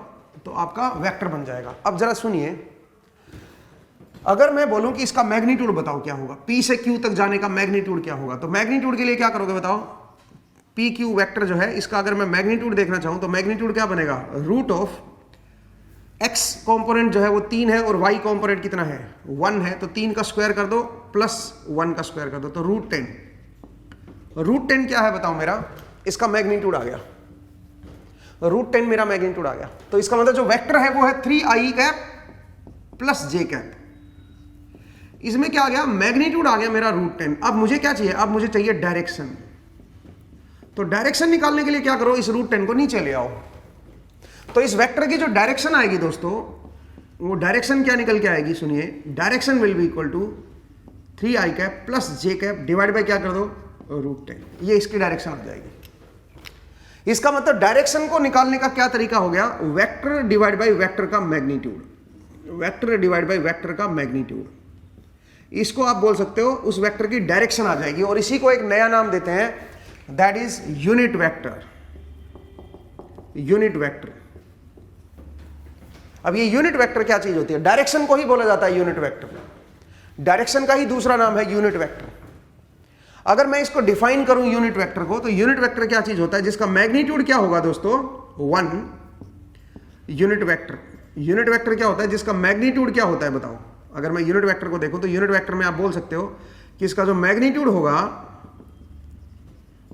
तो आपका वेक्टर बन जाएगा। अब जरा सुनिए, अगर मैं बोलूं कि इसका मैग्नीट्यूड बताओ क्या होगा, P से Q तक जाने का मैग्नीट्यूड क्या होगा, तो मैग्नीट्यूड के लिए क्या करोगे बताओ, PQ वेक्टर जो है इसका अगर मैं मैग्नीट्यूड देखना चाहूं तो मैग्नीट्यूड क्या बनेगा, रूट ऑफ x कंपोनेंट जो है वो 3 है और y कंपोनेंट कितना है 1 है, तो 3 का स्क्वायर कर दो प्लस 1 का स्क्वायर कर दो, तो रूट 10 क्या है बताओ मेरा, इसका मैग्नीट्यूड आ गया, रूट 10 मेरा मैग्नीट्यूड आ गया। तो इसका मतलब जो वेक्टर है वो है 3 आई कैप प्लस जे कैप। इसमें क्या आ गया, मैग्नीट्यूड आ गया मेरा रूट 10। अब मुझे क्या चाहिए, अब मुझे चाहिए डायरेक्शन। तो डायरेक्शन निकालने के लिए क्या करो, इस रूट 10 को नीचे ले आओ। तो इस वेक्टर की जो डायरेक्शन आएगी दोस्तों, वो डायरेक्शन क्या निकल के आएगी, सुनिए, direction will be equal to 3 I cap plus J cap divide by क्या कर दो, √10, ये इसकी डायरेक्शन आ जाएगी। इसका मतलब डायरेक्शन को निकालने का क्या तरीका हो गया, वेक्टर डिवाइड बाय वेक्टर का magnitude, vector divide by vector का मैग्नीट्यूड। इसको आप बोल सकते हो उस वेक्टर की डायरेक्शन आ जाएगी, और इसी को एक नया नाम देते हैं, that is unit vector, unit vector. अब ये यूनिट वेक्टर क्या चीज होती है, डायरेक्शन को ही बोला जाता है यूनिट वेक्टर, डायरेक्शन का ही दूसरा नाम है यूनिट वेक्टर। अगर मैं इसको डिफाइन करूं यूनिट वेक्टर को, तो यूनिट वेक्टर क्या चीज होता है, जिसका मैग्नीट्यूड क्या होगा दोस्तों, 1। यूनिट वेक्टर, यूनिट वेक्टर क्या होता है जिसका मैग्नीट्यूड क्या होता है, बताओ। अगर मैं यूनिट वेक्टर को देखूं तो यूनिट वेक्टर में आप बोल सकते हो कि इसका जो मैग्नीट्यूड होगा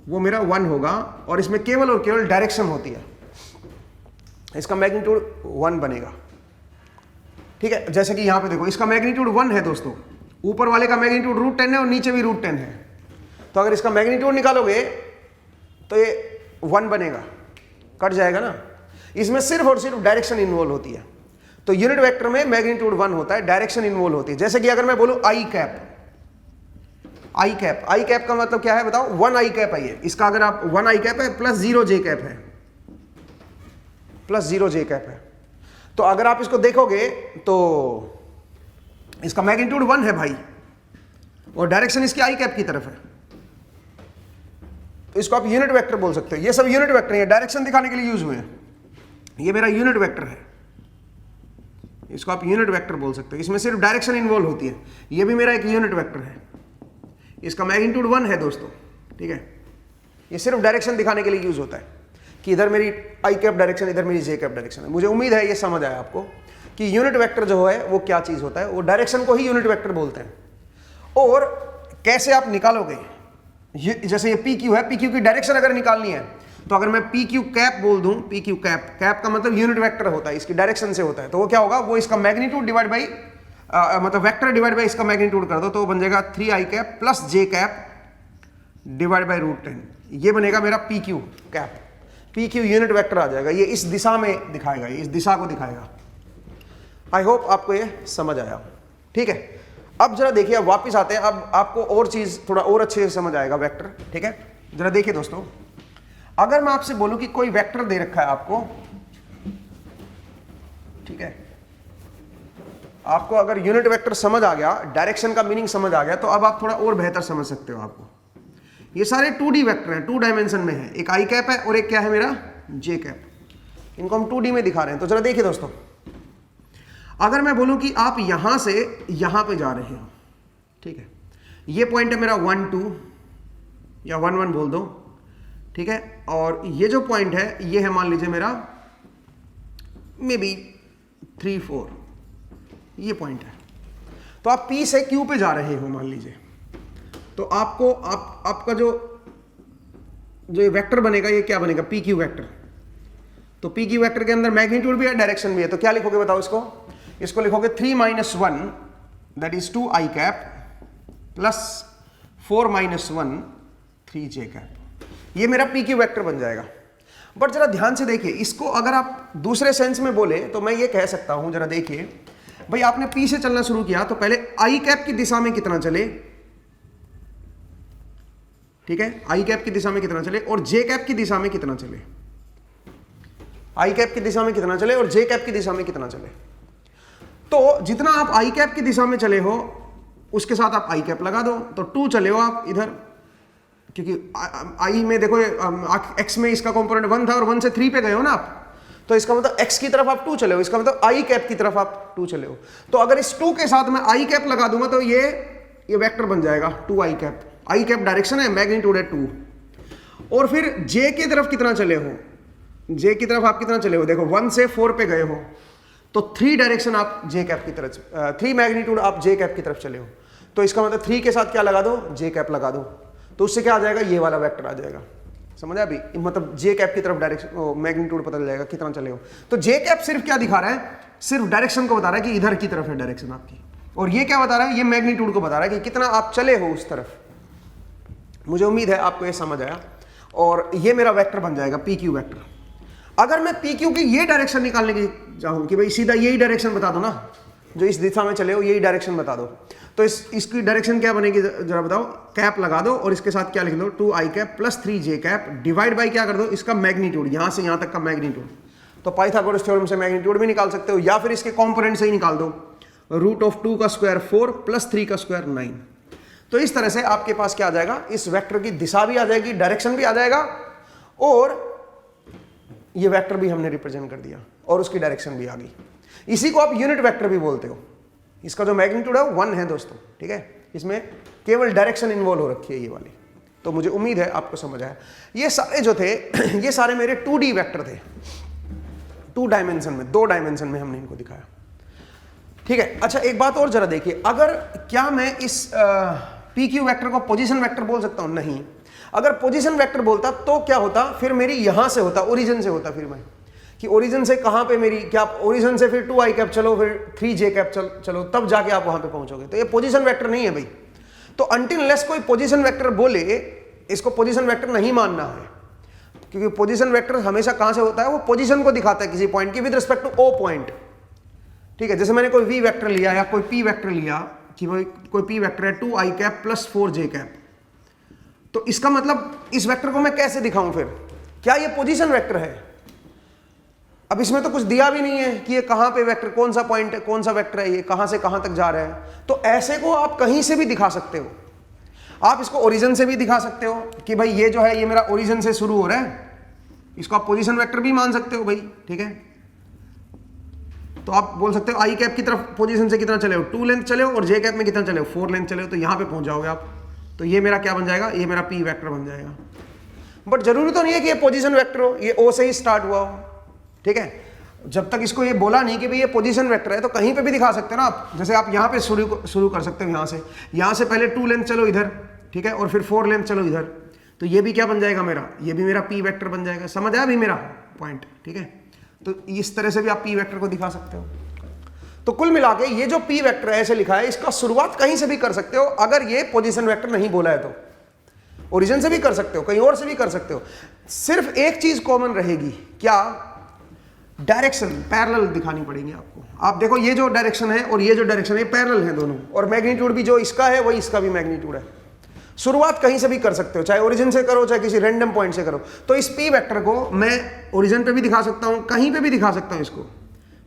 वो मेरा 1 होगा, और इसमें केवल और केवल डायरेक्शन होती है, इसका मैग्नीट्यूड 1 बनेगा। ठीक है, जैसे कि यहां पे देखो इसका मैग्नीट्यूड 1 है दोस्तों, ऊपर वाले का मैग्नीट्यूड √10 है और नीचे भी √10 है। तो अगर इसका मैग्नीट्यूड निकालोगे तो ये 1 बनेगा, कट जाएगा ना। इसमें सिर्फ और सिर्फ डायरेक्शन इन्वॉल्व होती है। तो यूनिट वेक्टर में मैग्नीट्यूड 1 होता है, डायरेक्शन इन्वॉल्व होती है। जैसे कि अगर मैं बोलूं आई कैप, आई कैप, आई कैप का मतलब क्या है बताओ, 1 आई कैप है ये, इसका अगर आप 1 आई कैप है प्लस 0 जे कैप है, प्लस 0 जे कैप है। तो अगर आप इसको देखोगे तो इसका मैग्नीट्यूड 1 है भाई, और डायरेक्शन इसकी आई कैप की तरफ है, तो इसको आप यूनिट वेक्टर बोल सकते हो। ये सब यूनिट वेक्टर है, डायरेक्शन दिखाने के लिए यूज हुए हैं। ये मेरा यूनिट वेक्टर है, इसको आप यूनिट वेक्टर बोल सकते हो, इसमें सिर्फ डायरेक्शन इन्वॉल्व होती है। ये भी मेरा एक यूनिट वेक्टर है, इसका मैग्नीट्यूड 1 है दोस्तों। ठीक है, ये सिर्फ डायरेक्शन दिखाने के लिए यूज होता है कि इधर मेरी आई कैप डायरेक्शन, इधर मेरी जे कैप डायरेक्शन है। मुझे उम्मीद है ये समझ आया आपको कि यूनिट वेक्टर जो है वो क्या चीज होता है, वो डायरेक्शन को ही यूनिट वेक्टर बोलते हैं। और कैसे आप निकालोगे, जैसे ये पी क्यू है, पी क्यू की डायरेक्शन अगर निकालनी है तो अगर मैं पी क्यू कैप बोल दूं, पी क्यू कैप, कैप का मतलब यूनिट वेक्टर होता है, इसकी डायरेक्शन से होता है, तो वो क्या होगा, वो इसका मैग्नीट्यूड डिवाइड बाई मतलब वेक्टर डिवाइड बाई इसका मैग्नीट्यूड कर दो, तो वो बन जाएगा 3 आई cap plus J cap divide by √10। ये बनेगा मेरा p q cap, p q unit vector आ जाएगा। ये इस दिशा में दिखाएगा, ये इस दिशा को दिखाएगा। आई होप आपको ये समझ आया। ठीक है, अब जरा देखिए, अब वापस आते हैं, अब आपको और चीज थोड़ा और अच्छे से समझ आएगा वेक्टर। ठीक है, जरा देखिए दोस्तों, अगर मैं आपसे बोलूं कि कोई वेक्टर दे रखा है आपको, ठीक है, आपको अगर यूनिट वेक्टर समझ आ गया, डायरेक्शन का मीनिंग समझ आ गया, तो अब आप थोड़ा और बेहतर समझ सकते हो। आपको ये सारे 2D वेक्टर हैं, 2 डायमेंशन में है, एक आई कैप है और एक क्या है मेरा जे कैप। इनको हम 2D में दिखा रहे हैं। तो जरा देखिए दोस्तों, अगर मैं बोलूं कि आप यहां से यहां पे जा रहे हो, ठीक है, ये पॉइंट है मेरा 1 2 या 1 1 बोल दो, ठीक है, और ये जो पॉइंट है ये है मान लीजिए मेरा मे बी 3 4, ये पॉइंट है। तो आप P से Q पे जा रहे हो मान लीजिए, तो आपको आपका जो ये वेक्टर बनेगा, ये क्या बनेगा, PQ वेक्टर। तो PQ वेक्टर के अंदर मैग्नीट्यूड भी है, डायरेक्शन भी है। तो क्या लिखोगे बताओ इसको, इसको लिखोगे 3 - 1 that is 2 I cap plus 4 - 1 3 J cap. ये मेरा PQ वेक्टर बन जाएगा। बट जरा ध्यान से देखिए, इसको अगर आप दूसरे सेंस में बोले तो मैं ये कह सकता हूं, जरा देखिए भाई, आपने P से चलना शुरू किया तो पहले आई कैप की दिशा में कितना चले, ठीक है, आई कैप की दिशा में कितना चले और जे कैप की दिशा में कितना चले, आई कैप की दिशा में कितना चले और जे कैप की दिशा में कितना चले। तो जितना आप आई कैप की दिशा में चले हो उसके साथ आप आई कैप लगा दो, तो 2 चले हो आप इधर, क्योंकि आई में देखो एक्स में इसका कंपोनेंट 1 था और 1 से 3 पे गए हो ना आप, तो इसका मतलब x की तरफ आप 2 चले हो, इसका मतलब आई कैप की तरफ आप 2 चले हो। तो अगर इस 2 के साथ मैं आई कैप लगा दूंगा तो ये वेक्टर बन जाएगा 2 आई कैप। आई कैप डायरेक्शन है, मैग्नीट्यूड है 2। और फिर j की तरफ कितना चले हो, j की तरफ आप कितना चले हो, देखो 1 से 4 पे गए हो, तो 3 डायरेक्शन आप j कैप की तरफ, 3 मैग्नीट्यूड आप j कैप की तरफ चले हो। तो इसका मतलब 3 के साथ क्या लगा दो, j कैप लगा दो, तो उससे क्या आ जाएगा, ये वाला वेक्टर आ जाएगा। समझा अभी, मतलब जे कैप की तरफ डायरेक्शन मैग्नीट्यूड पता चल जाएगा कितना चले हो। तो जे कैप सिर्फ क्या दिखा रहा है, सिर्फ डायरेक्शन को बता रहा है कि इधर की तरफ है डायरेक्शन आपकी, और ये क्या बता रहा है, ये मैग्नीट्यूड को बता रहा है कि कितना आप चले हो उस तरफ। मुझे उम्मीद है आपको ये समझ आया, और ये मेरा वेक्टर बन जाएगा पी क्यू वेक्टर। अगर मैं पी क्यू की ये डायरेक्शन निकालने की चाहूँ कि भाई सीधा यही डायरेक्शन बता दो ना, जो इस दिशा में चले हो यही डायरेक्शन बता दो। तो इसकी डायरेक्शन क्या बनेगी जरा बताओ, कैप लगा दो और इसके साथ क्या लिख दो 2i cap plus 3j cap divide by क्या कर दो इसका मैग्नीट्यूड, यहां से यहां तक का मैग्नीट्यूड। तो पाइथागोरस थ्योरम से मैग्नीट्यूड भी निकाल सकते हो या फिर इसके कंपोनेंट से ही निकाल दो, रूट ऑफ 2 का स्क्वायर 4 प्लस 3 का स्क्वायर 9। तो इस तरह से आपके पास क्या आ जाएगा, इस वेक्टर की दिशा भी आ जाएगी, डायरेक्शन भी आ जाएगा और ये वेक्टर भी हमने रिप्रेजेंट कर दिया और उसकी डायरेक्शन भी आ गई। इसी को आप यूनिट वेक्टर भी बोलते हो। इसका जो मैग्नीट्यूड है वो 1 है दोस्तों, ठीक है। इसमें केवल डायरेक्शन इन्वॉल्व हो रखी है ये वाली। तो मुझे उम्मीद है आपको समझ आया। ये सारे जो थे ये सारे मेरे 2D वेक्टर थे, 2 डायमेंशन में, 2 डायमेंशन में हमने इनको दिखाया, ठीक है। अच्छा एक बात और जरा देखिए, अगर क्या मैं इस PQ वेक्टर को पोजीशन वेक्टर बोल सकता हूं? नहीं। अगर पोजीशन वेक्टर बोलता तो क्या होता, फिर मेरी यहां से होता, ओरिजिन से होता, फिर मैं कि ओरिजिन से कहां पे मेरी, क्या ओरिजिन से फिर 2i कैप चलो, फिर 3j कैप चलो, तब जाके आप वहां पे पहुंचोगे। तो ये पोजीशन वेक्टर नहीं है भाई। तो अनटिल अनलेस कोई पोजीशन वेक्टर बोले, इसको पोजीशन वेक्टर नहीं मानना है, क्योंकि पोजीशन वेक्टर हमेशा कहां से होता है, वो पोजीशन को दिखाता है किसी पॉइंट की with respect to O point, ठीक है। जैसे मैंने कोई v वेक्टर लिया या कोई p वेक्टर लिया कि भाई कोई p वेक्टर है 2i cap plus 4j cap, तो इसका मतलब इस वेक्टर को मैं कैसे दिखाऊं फिर, क्या ये पोजीशन वेक्टर है? अब इसमें तो कुछ दिया भी नहीं है कि ये कहां पे वेक्टर, कौन सा पॉइंट है, कौन सा वेक्टर है, ये कहां से कहां तक जा रहा है। तो ऐसे को आप कहीं से भी दिखा सकते हो। आप इसको ओरिजिन से भी दिखा सकते हो कि भाई ये जो है ये मेरा ओरिजिन से शुरू हो रहा है, इसको आप पोजीशन वेक्टर भी मान सकते हो भाई, ठीक है। तो आप बोल सकते हो i कैप की तरफ पोजीशन से कितना चले हो, 2 लेंथ चले हो, और j कैप में कितना चले हो, 4 लेंथ चले हो, तो यहां पे पहुंच जाओगे आप। तो ये मेरा क्या बन जाएगा, ये मेरा p वेक्टर बन जाएगा। बट जरूरी तो नहीं है कि ये पोजीशन वेक्टर हो, ये o से ही स्टार्ट हुआ हो, ठीक है। जब तक इसको ये बोला नहीं कि भाई ये पोजीशन वेक्टर है, तो कहीं पे भी दिखा सकते हैं ना आप। जैसे आप यहाँ पे शुरू कर सकते हो, यहाँ से पहले 2 लेंथ चलो इधर, ठीक है, और फिर 4 लेंथ चलो इधर, तो ये भी क्या बन जाएगा मेरा, ये भी मेरा p वेक्टर बन जाएगा। समझ आया भी मेरा पॉइंट, ठीक है। तो इस तरह से भी आप p वेक्टर को दिखा सकते हो। तो कुल मिला के ये जो p वेक्टर है ऐसे लिखा है, इसका शुरुआत कहीं से भी कर सकते हो। अगर ये पोजीशन वेक्टर नहीं बोला है तो ओरिजिन से भी कर सकते हो, कहीं और से भी कर सकते हो। सिर्फ एक चीज कॉमन रहेगी, क्या, डायरेक्शन पैरेलल दिखानी पड़ेगी आपको। आप देखो ये जो डायरेक्शन है और ये जो डायरेक्शन है पैरेलल है दोनों, और मैग्नीट्यूड भी जो इसका है वही इसका भी मैग्नीट्यूड है। शुरुआत कहीं से भी कर सकते हो, चाहे ओरिजिन से करो चाहे किसी रैंडम पॉइंट से करो। तो इस p वेक्टर को मैं ओरिजिन पे भी दिखा सकता हूं, कहीं पे भी दिखा सकता हूं इसको,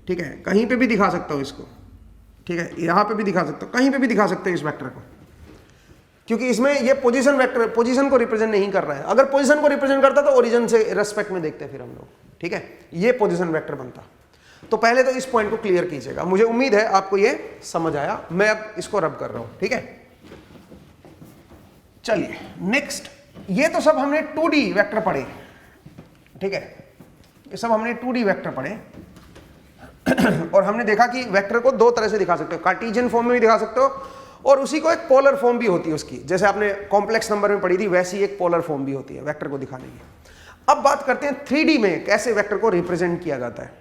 ठीक है, कहीं पे भी दिखा सकता हूं इसको, ठीक है, यहां पे भी दिखा सकता हूं, कहीं पे भी दिखा सकते हो इस वेक्टर को, क्योंकि इसमें ये पोजीशन वेक्टर पोजीशन को रिप्रेजेंट नहीं कर रहा है। अगर पोजीशन को रिप्रेजेंट करता तो ओरिजिन से रेस्पेक्ट में देखते फिर हम लोग, ठीक है, ये पोजीशन वेक्टर बनता। तो पहले तो इस पॉइंट को क्लियर कीजिएगा। मुझे उम्मीद है आपको ये समझ आया। मैं अब इसको रब कर रहा हूं, ठीक है। चलिए नेक्स्ट, ये तो सब हमने 2D वेक्टर पढ़े, ठीक है, ये सब हमने 2D वेक्टर पढ़े और हमने देखा कि वेक्टर को 2 तरह से दिखा सकते हो, कार्टेशियन फॉर्म में भी दिखा सकते हो और उसी को एक पोलर फॉर्म भी होती है उसकी, जैसे आपने कॉम्प्लेक्स नंबर में पढ़ी थी वैसी एक पोलर फॉर्म भी होती है वेक्टर को दिखाने की। अब बात करते हैं 3D में कैसे वेक्टर को रिप्रेजेंट किया जाता है।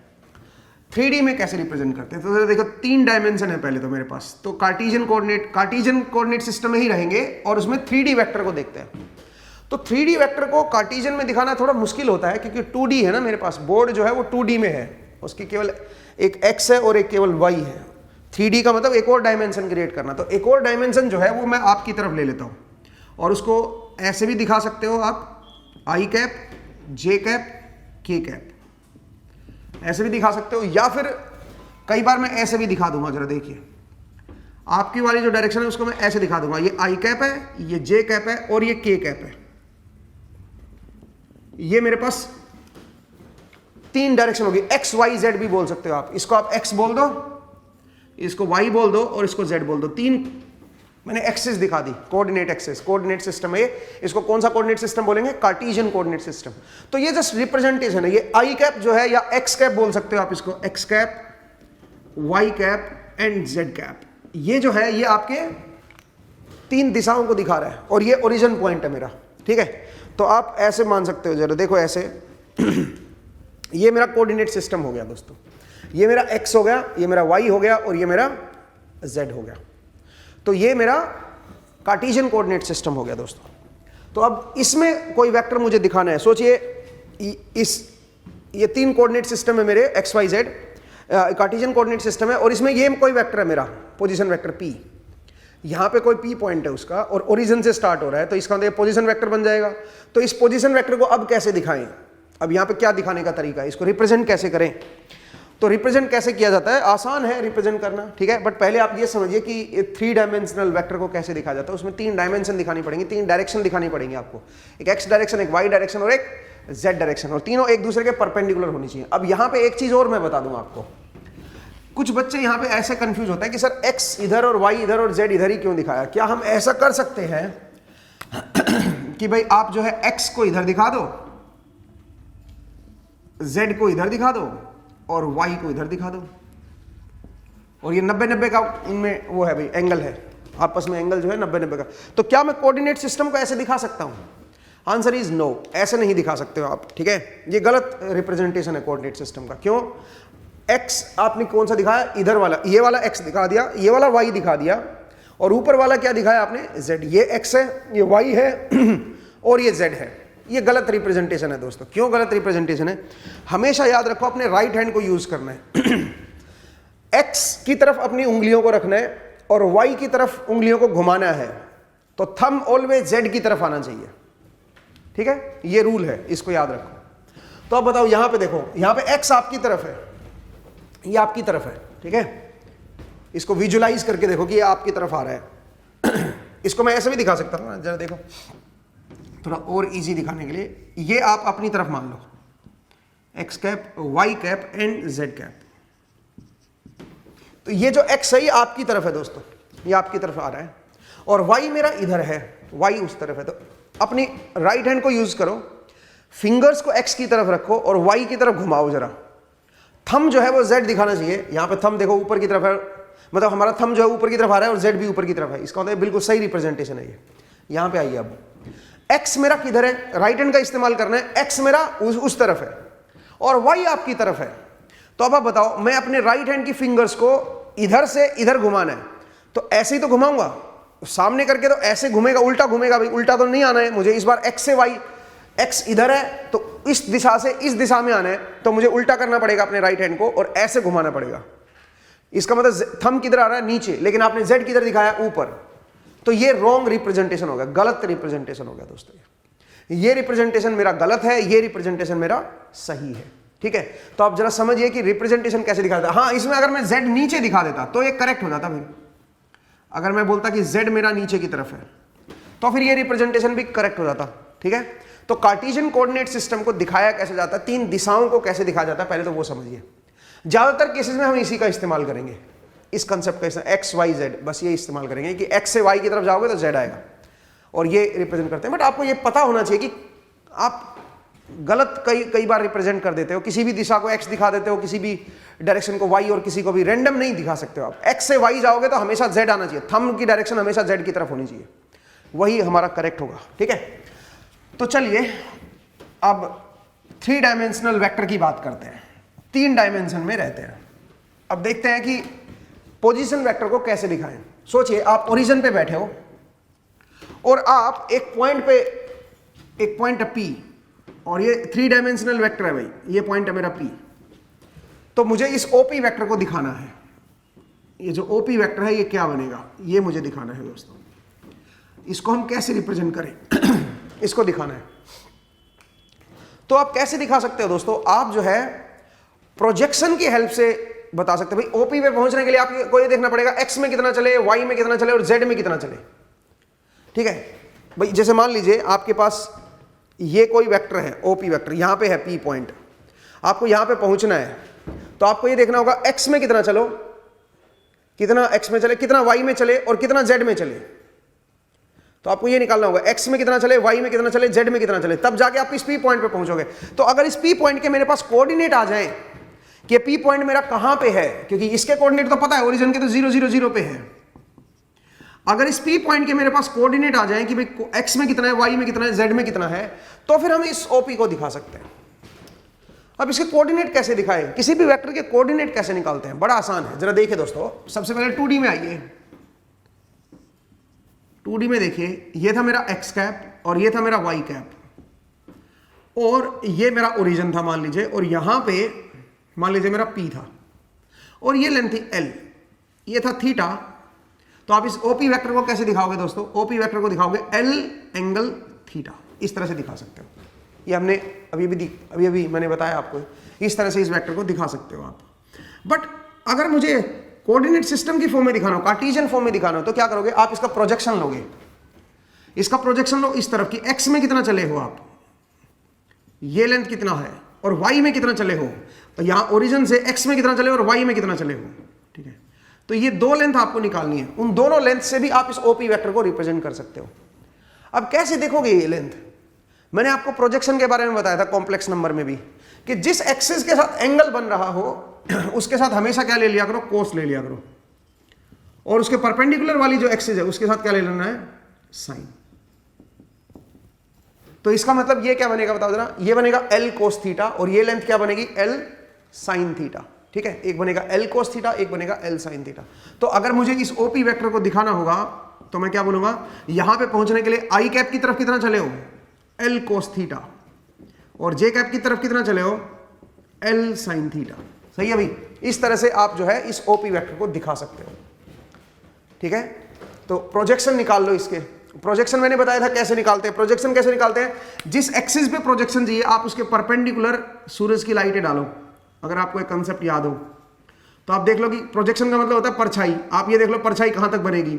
3D में कैसे रिप्रेजेंट करते हैं, तो देखो 3 डायमेंशन है पहले तो मेरे पास, तो कार्टेशियन कोऑर्डिनेट सिस्टम में ही रहेंगे और उसमें 3D वेक्टर को देखते हैं। तो 3D वेक्टर को कार्टेशियन में दिखाना थोड़ा मुश्किल होता है क्योंकि 2D है ना, मेरे पास बोर्ड जो है वो 2D में है, उसकी केवल एक x है और एक केवल y है। 3D का मतलब एक और डायमेंशन क्रिएट करना, तो एक और डायमेंशन जो है वो मैं आपकी तरफ ले लेता हूँ और उसको ऐसे भी दिखा सकते हो आप, i cap, j cap, k cap, ऐसे भी दिखा सकते हो, या फिर कई बार मैं ऐसे भी दिखा दूंगा। जरा देखिए, आपकी वाली जो डायरेक्शन है उसको मैं ऐसे दिखा दूंगा, ये i कैप है, ये j कैप है और ये k कैप है। ये मेरे पास 3 डायरेक्शन होगी, x y z भी बोल सकते हो आप। इसको आप x बोल दो, इसको y बोल दो और इसको z बोल दो। 3 मैंने एक्सेस दिखा दी, कोऑर्डिनेट एक्सेस, कोऑर्डिनेट सिस्टम है। इसको कौन सा कोऑर्डिनेट सिस्टम बोलेंगे, कार्टेशियन कोऑर्डिनेट सिस्टम। तो ये जस्ट रिप्रेजेंटेशन है। ये i कैप जो है या x कैप बोल सकते हो आप इसको, x cap, y cap and z cap. ये जो है ये आपके 3 दिशाओं को दिखा रहा है और ये ओरिजिन पॉइंट है मेरा, ठीक है। तो आप ऐसे मान सकते हो, जरा देखो ऐसे ये मेरा कोऑर्डिनेट सिस्टम हो गया दोस्तों, ये मेरा x हो गया, ये मेरा y हो गया और ये मेरा z हो गया। तो ये मेरा कार्टेशियन कोऑर्डिनेट सिस्टम हो गया दोस्तों। तो अब इसमें कोई वेक्टर मुझे दिखाना है। सोचिए ये 3 कोऑर्डिनेट सिस्टम है मेरे x y z, Cartesian coordinate system है और इसमें ये कोई वेक्टर है मेरा पोजीशन वेक्टर P, यहाँ पे कोई P पॉइंट है उसका और ओरिजिन से स्टार्ट हो रहा है, तो इसका मतलब पोजीशन वेक्टर बन जाएगा। तो इस पोजीशन वेक्टर को अब कैसे दिखाएं, अब यहाँ पे क्या दिखाने का तरीका है, इसको रिप्रेजेंट कैसे करें। तो रिप्रेजेंट कैसे किया जाता है, आसान है रिप्रेजेंट करना, ठीक है। बट पहले आप ये समझिए कि 3 डायमेंशनल वेक्टर को कैसे दिखा जाता है। उसमें 3 डायमेंशन दिखानी पड़ेंगी, 3 डायरेक्शन दिखानी पड़ेंगी आपको, एक एक्स डायरेक्शन, एक वाई डायरेक्शन और एक जेड डायरेक्शन, और तीनों एक दूसरे के परपेंडिकुलर होनी चाहिए। अब यहाँ पे एक चीज और मैं बता दूं आपको, कुछ बच्चे यहाँ पे ऐसे कंफ्यूज होते हैं कि सर एक्स इधर और वाई इधर और जेड इधर ही क्यों दिखाया। क्या हम ऐसा कर सकते हैं कि भाई आप जो है एक्स को इधर दिखा दो, जेड को इधर दिखा दो और वाई को इधर दिखा दो, और ये 90-90 का इनमें वो है भाई एंगल है, आपस में एंगल जो है 90-90 का। तो क्या मैं कोऑर्डिनेट सिस्टम को ऐसे दिखा सकता हूं? आंसर इज नो, ऐसे नहीं दिखा सकते हो आप, ठीक है। ये गलत रिप्रेजेंटेशन है कोऑर्डिनेट सिस्टम का। क्यों? एक्स आपने कौन सा दिखाया, इधर वाला, ये वाला एक्स दिखा दिया, ये वाला वाई दिखा दिया, और ऊपर वाला क्या दिखाया आपने, जेड। ये एक्स है, ये वाई है और ये जेड है। ये गलत रिप्रेजेंटेशन है दोस्तों। क्यों गलत रिप्रेजेंटेशन है? हमेशा याद रखो अपने राइट हैंड को यूज करना है एक्स की तरफ अपनी उंगलियों को रखना है और वाई की तरफ उंगलियों को घुमाना है, तो थंब ऑलवेज जेड की तरफ आना चाहिए, ठीक है। ये रूल है, इसको याद रखो। तो अब बताओ, यहां पे देखो, यहां पे एक्स आपकी तरफ है, ये आपकी तरफ है, ठीक है। इसको विजुलाइज करके देखो कि ये आपकी तरफ आ रहा है इसको मैं ऐसे भी दिखा सकता हूं ना, जरा देखो थोड़ा और इजी दिखाने के लिए। ये आप अपनी तरफ मान लो, x cap, y cap and z cap. तो ये जो एक्स है ये आपकी तरफ है दोस्तों, ये आपकी तरफ आ रहा है, और वाई मेरा इधर है, वाई उस तरफ है। तो अपनी राइट हैंड को यूज करो, फिंगर्स को एक्स की तरफ रखो और वाई की तरफ घुमाओ जरा। थंब जो है वो जेड दिखाना चाहिए। यहां पे थंब देखो ऊपर की तरफ है, मतलब हमारा थंब जो है ऊपर की तरफ आ रहा है और जेड भी ऊपर की तरफ है। इसका मतलब बिल्कुल सही रिप्रेजेंटेशन है ये। यहां पे आइए, अब एक्स मेरा किधर है, राइट हैंड का इस्तेमाल करना है। एक्स मेरा उस तरफ है और वाई आपकी तरफ है। तो अब आप बताओ, मैं अपने राइट हैंड की फिंगर्स को इधर से इधर घुमाना है, तो ऐसे ही तो घुमाऊंगा, सामने करके तो ऐसे घूमेगा, उल्टा घूमेगा भाई, उल्टा तो नहीं आना है मुझे। इस बार एक्स से वाई, एक्स इधर है तो इस दिशा से इस दिशा में आना है, तो मुझे उल्टा करना पड़ेगा अपने राइट हैंड को और ऐसे घुमाना पड़ेगा। इसका मतलब थंब किधर आ रहा है, नीचे, लेकिन आपने जेड किधर दिखाया, ऊपर। तो ये रॉन्ग रिप्रेजेंटेशन हो गया, गलत रिप्रेजेंटेशन हो गया दोस्तों। ये रिप्रेजेंटेशन मेरा गलत है, ये रिप्रेजेंटेशन मेरा सही है, ठीक है। तो आप जरा समझिए कि रिप्रेजेंटेशन कैसे दिखा देता। हाँ, इसमें अगर मैं जेड नीचे दिखा देता तो ये करेक्ट हो जाता भाई। अगर मैं बोलता कि जेड मेरा नीचे की तरफ है तो फिर ये रिप्रेजेंटेशन भी करेक्ट हो जाता, ठीक है। तो कार्टेशियन कोऑर्डिनेट सिस्टम को दिखाया कैसे जाता है, 3 दिशाओं को कैसे दिखाया जाता है, पहले तो वो समझिए। ज्यादातर केसेस में हम इसी का इस्तेमाल करेंगे, इस कंसेप्ट का, एक्स वाई जेड, बस ये इस्तेमाल करेंगे कि एक्स से वाई की तरफ जाओगे तो जेड आएगा, और ये रिप्रेजेंट करते हैं। बट आपको ये पता होना चाहिए कि आप गलत कई बार रिप्रेजेंट कर देते हो। किसी भी दिशा को एक्स दिखा देते हो, किसी भी डायरेक्शन को वाई, और किसी को भी रैंडम नहीं दिखा सकते हो आप। एक्स से वाई जाओगे तो हमेशा जेड आना चाहिए, थंब की डायरेक्शन हमेशा जेड की तरफ होनी चाहिए, वही हमारा करेक्ट होगा, ठीक है। तो चलिए अब 3 डायमेंशनल वेक्टर की बात करते हैं, 3 डायमेंशन में रहते हैं। अब देखते हैं कि पोजीशन वेक्टर को कैसे दिखाएं। सोचिए, आप ओरिजिन पे बैठे हो और आप एक पॉइंट है P, और ये 3 डायमेंशनल वेक्टर है भाई, ये पॉइंट है मेरा P। तो मुझे इस OP वेक्टर को दिखाना है। ये जो OP वेक्टर है ये क्या बनेगा, ये मुझे दिखाना है दोस्तों। इसको हम कैसे रिप्रेजेंट करें इसको दिखाना है। तो आप कैसे दिखा सकते हो दोस्तों, आप जो है प्रोजेक्शन की हेल्प से बता सकते हैं। भाई OP पे पहुंचने के लिए आपको ये देखना पड़ेगा एक्स में कितना चले, वाई में कितना चले और जेड में कितना चले, ठीक है भाई। जैसे मान लीजिए आपके पास ये कोई वेक्टर है, OP वेक्टर, यहां पे है P पॉइंट, आपको यहां पे पहुंचना है, तो आपको ये देखना होगा एक्स में कितना चलो, कितना एक्स में चले, कितना वाई में चले और कितना जेड में चले। तो आपको ये निकालना होगा एक्स में कितना चले, वाई में कितना चले, जेड में कितना चले, तब जाके आप इस P पॉइंट पे पहुंचोगे। तो अगर इस P पॉइंट के मेरे पास कोऑर्डिनेट आ जाए कि P पॉइंट मेरा कहां पे है, क्योंकि इसके कोऑर्डिनेट तो पता है, ओरिजिन के तो 0 0 0 पे है। अगर इस P पॉइंट के मेरे पास कोऑर्डिनेट आ जाए कि भाई एक्स में कितना है, वाई में कितना है, जेड में कितना है, तो फिर हम इस OP को दिखा सकते हैं। अब इसके कोऑर्डिनेट कैसे दिखाएं, किसी भी वेक्टर के कोऑर्डिनेट कैसे निकालते हैं, बड़ा आसान है। जरा देखिए दोस्तों, सबसे पहले 2D में आइए। 2D में देखिए, ये था मेरा एक्स कैप और ये था मेरा वाई कैप, और ये मेरा ओरिजिन था मान लीजिए, और यहां पे मान लीजिए मेरा P था। और ये लेंथ थी एल, ये था थीटा। तो आप इस ओपी वेक्टर को कैसे दिखाओगे दोस्तों? ओपी वेक्टर को दिखाओगे एल एंगल थीटा, इस तरह से दिखा सकते हो। ये हमने अभी मैंने बताया आपको, इस तरह से इस वेक्टर को दिखा सकते हो आप। बट अगर मुझे कोऑर्डिनेट सिस्टम की फॉर्म में दिखाना हो, कार्टेशियन फॉर्म में दिखाना हो, तो क्या करोगे? आप इसका प्रोजेक्शन लोगे, इसका प्रोजेक्शन लो इस तरफ की, एक्स में कितना चले हो आप, ये लेंथ कितना है, और वाई में कितना चले हो, तो यहां ओरिजिन से एक्स में कितना चले हो और वाई में कितना चले हो। ठीक है, तो ये दो लेंथ आपको निकालनी है, उन दोनों लेंथ से भी आप इस ओपी वेक्टर को रिप्रेजेंट कर सकते हो। अब कैसे देखोगे ये लेंथ? मैंने आपको प्रोजेक्शन के बारे में बताया था कॉम्प्लेक्स नंबर में भी, कि जिस एक्सिस के साथ एंगल बन रहा हो उसके साथ हमेशा क्या ले लिया करो? कोस ले लिया करो। और उसके परपेंडिकुलर वाली जो एक्सिस है उसके साथ क्या ले लेना है? साइन। तो इसका मतलब ये क्या बनेगा बताओ जरा? ये बनेगा एल कोस थीटा, और ये लेंथ क्या बनेगी? L sine theta. ठीक है, एक बनेगा एल कोस थीटा, एक बनेगा एल साइन थीटा। तो अगर मुझे इस ओपी वेक्टर को दिखाना होगा तो मैं क्या बोलूंगा? यहां पे पहुंचने के लिए आई कैप की तरफ कितना चले हो? एल कोस थीटा, और जे कैप की तरफ कितना चले हो? L sine theta. सही है भाई? इस तरह से आप जो है इस ओपी वेक्टर को दिखा सकते हो। ठीक है, तो प्रोजेक्शन निकाल लो इसके। प्रोजेक्शन मैंने बताया था कैसे निकालते हैं। प्रोजेक्शन कैसे निकालते हैं? जिस एक्सिस पे प्रोजेक्शन चाहिए आप उसके परपेंडिकुलर सूरज की लाइटें डालो। अगर आपको एक कंसेप्ट याद हो तो आप देख लो कि प्रोजेक्शन का मतलब होता है परछाई। आप ये देख लो परछाई कहां तक बनेगी।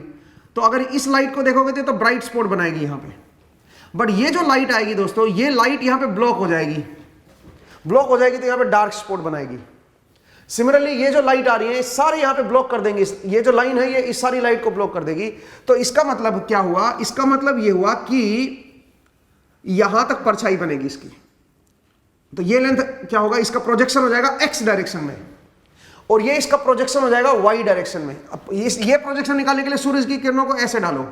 तो अगर इस लाइट को देखोगे तो ब्राइट स्पॉट बनाएगी यहां पे, बट ये जो लाइट आएगी दोस्तों, ये लाइट यहां पे ब्लॉक हो जाएगी। ब्लॉक हो जाएगी तो यहां पे डार्क स्पॉट बनाएगी। सिमिलरली ये जो लाइट आ रही है सारे यहां पे ब्लॉक कर देंगे। ये जो लाइन है ये इस सारी लाइट को ब्लॉक कर देगी। तो इसका मतलब क्या हुआ? इसका मतलब ये हुआ कि यहां तक परछाई बनेगी इसकी। तो ये लेंथ क्या होगा? इसका प्रोजेक्शन हो जाएगा एक्स डायरेक्शन में, और ये इसका प्रोजेक्शन हो जाएगा वाई डायरेक्शन में। अब ये प्रोजेक्शन निकालने के लिए सूरज की किरणों को ऐसे डालो,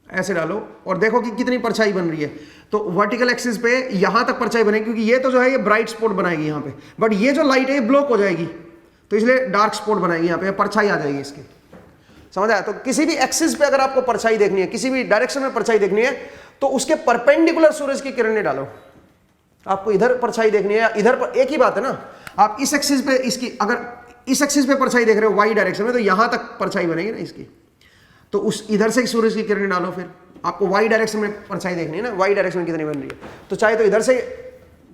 ऐसे डालो, और देखो कि कितनी परछाई बन रही है। तो वर्टिकल एक्सिस पे यहां तक परछाई बनेगी, क्योंकि ये तो जो है ये ब्राइट स्पॉट बनाएगी यहां पे, बट ये जो लाइट है ये ब्लॉक हो जाएगी, तो इसलिए डार्क स्पॉट बनाएगी यहां पे, परछाई आ जाएगी इसकी। समझ आया? तो किसी भी एक्सिस पे अगर आपको परछाई देखनी है, किसी भी डायरेक्शन में परछाई देखनी है, तो उसके परपेंडिकुलर सूरज की किरणें डालो। आपको इधर परछाई देखनी है या इधर पर, एक ही बात है ना। आप इस एक्सिस पे इसकी, अगर इस एक्सिस पे परछाई देख रहे हो वाई डायरेक्शन में, तो यहां तक परछाई बनेगी ना इसकी। तो उस इधर से सूरज की किरणें डालो। फिर आपको वाई डायरेक्शन में परछाई देखनी है ना, वाई डायरेक्शन में कितनी बन रही है। तो चाहे तो इधर से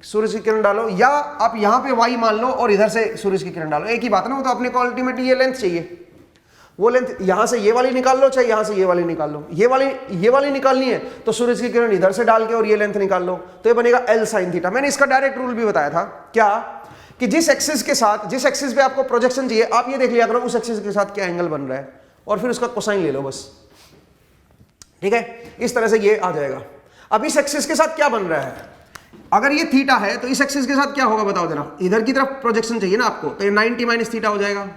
सूरज की किरण डालो, या आप यहां पे वाई मान लो और इधर से सूरज की किरण डालो, एक ही बात है ना। वो तो अपने को अल्टीमेटली ये लेंथ चाहिए, वो लेंथ यहां से ये वाली निकाल लो, चाहे यहां से ये वाली निकाल लो। ये वाली निकालनी है तो सूरज की किरण इधर से डाल के और ये लेंथ निकाल लो, तो ये बनेगा एल साइन थीटा। मैंने इसका डायरेक्ट रूल भी बताया था, क्या कि जिस एक्सिस के साथ, जिस एक्सिस पे आपको प्रोजेक्शन चाहिए, आप ये देख लिया करो उस एक्सिस के साथ क्या एंगल बन रहा है, और फिर उसका कोसाइन ले लो बस। ठीक है, इस तरह से ये आ जाएगा। अब इस एक्सिस के साथ क्या बन रहा है? अगर ये थीटा है तो इस एक्सिस के साथ क्या होगा बताओ जरा? इधर की तरफ प्रोजेक्शन चाहिए ना आपको, तो ये 90 माइनस थीटा हो जाएगा।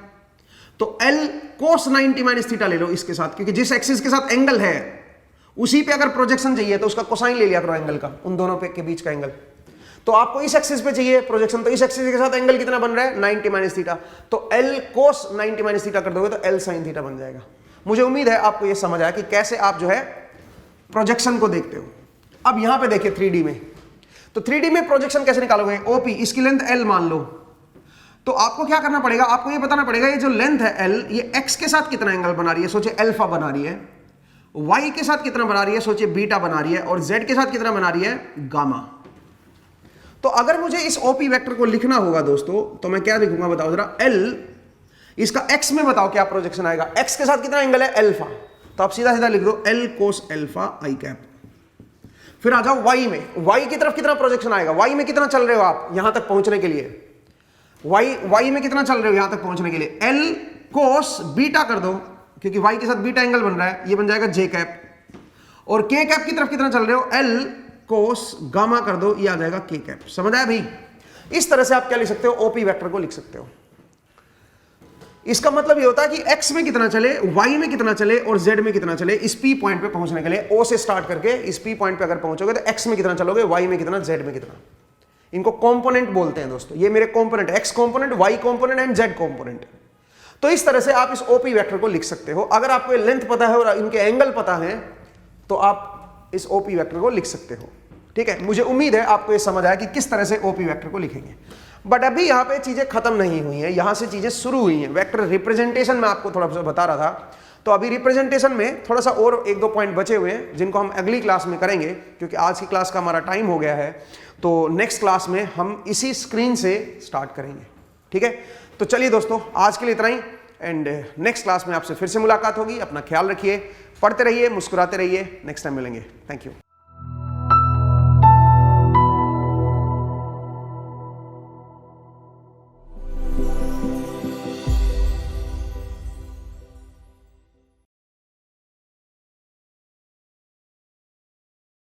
तो L cos 90 माइनस थीटा ले लो इसके साथ, क्योंकि जिस एक्सिस के साथ एंगल है उसी पे अगर प्रोजेक्शन चाहिए तो उसका कोसाइन ले लिया करो एंगल का, उन दोनों पे के बीच का एंगल। तो आपको इस एक्सिस पे चाहिए प्रोजेक्शन, तो इस एक्सिस के साथ एंगल कितना बन रहा है? 90 माइनस थीटा। तो L cos 90 माइनस थीटा कर दोगे तो L sin थीटा बन जाएगा। मुझे उम्मीद है आपको ये समझ आया कि कैसे आप जो है प्रोजेक्शन को देखते हो। अब यहां पे देखिए 3D में, तो 3D में प्रोजेक्शन कैसे निकालोगे? ओपी, इसकी लेंथ L मान लो, तो आपको क्या करना पड़ेगा? आपको ये बताना पड़ेगा ये जो लेंथ है L, ये x के साथ कितना एंगल बना रही है, सोचिए अल्फा बना रही है, y के साथ कितना बना रही है, सोचिए बीटा बना रही है, और z के साथ कितना बना रही है, गामा। तो अगर मुझे इस OP वेक्टर को लिखना होगा दोस्तों, तो मैं क्या लिखूंगा बताओ जरा? L, इसका x में बताओ क्या प्रोजेक्शन आएगा? x के साथ कितना एंगल है? अल्फा, तो आप सीधा सीधा लिख दो L cos alpha i cap. फिर आ जाओ y में, y की तरफ कितना प्रोजेक्शन आएगा? y में कितना चल रहे हो आप यहां तक पहुंचने के लिए? y में कितना चल रहे हो यहां तक पहुंचने के लिए? L cos बीटा कर दो, क्योंकि y के साथ बीटा एंगल बन रहा है, ये बन जाएगा j कैप। और k कैप की तरफ कितना चल रहे हो? L cos गामा कर दो, ये आ जाएगा k कैप। समझ आया भाई? इस तरह से आप क्या लिख सकते हो? OP वेक्टर को लिख सकते हो। इसका मतलब ये होता है कि x में कितना चले, y में कितना चले और z में कितना चले, इस P पॉइंट पे पहुंचने के लिए। O से स्टार्ट करके इस P पॉइंट पे अगर पहुंचोगे तो x में कितना चलोगे, y में कितना, z में कितना। इनको कंपोनेंट बोलते हैं दोस्तों। ये मेरे component, x component, y component and z component. तो इस तरह से आप इस OP वेक्टर को लिख सकते हो। अगर आपको लेंथ पता है और इनके एंगल पता है तो आप इस OP वेक्टर को लिख सकते हो। ठीक है, मुझे उम्मीद है आपको ये समझ आया कि किस तरह से OP वेक्टर को लिखेंगे। बट अभी यहाँ पे चीजें खत्म नहीं हुई हैं, यहाँ से चीजें शुरू हुई हैं। वेक्टर रिप्रेजेंटेशन में आपको थोड़ा सा बता रहा था, तो अभी रिप्रेजेंटेशन में थोड़ा सा और 1-2 पॉइंट बचे हुए हैं जिनको हम अगली क्लास में करेंगे, क्योंकि आज की क्लास का हमारा टाइम हो गया है। तो नेक्स्ट क्लास में हम इसी स्क्रीन से स्टार्ट करेंगे, ठीक है। तो चलिए दोस्तों, आज के लिए इतना ही, एंड नेक्स्ट क्लास में आपसे फिर से मुलाकात होगी। अपना ख्याल रखिए, पढ़ते रहिए, मुस्कुराते रहिए। नेक्स्ट टाइम मिलेंगे। Thank you.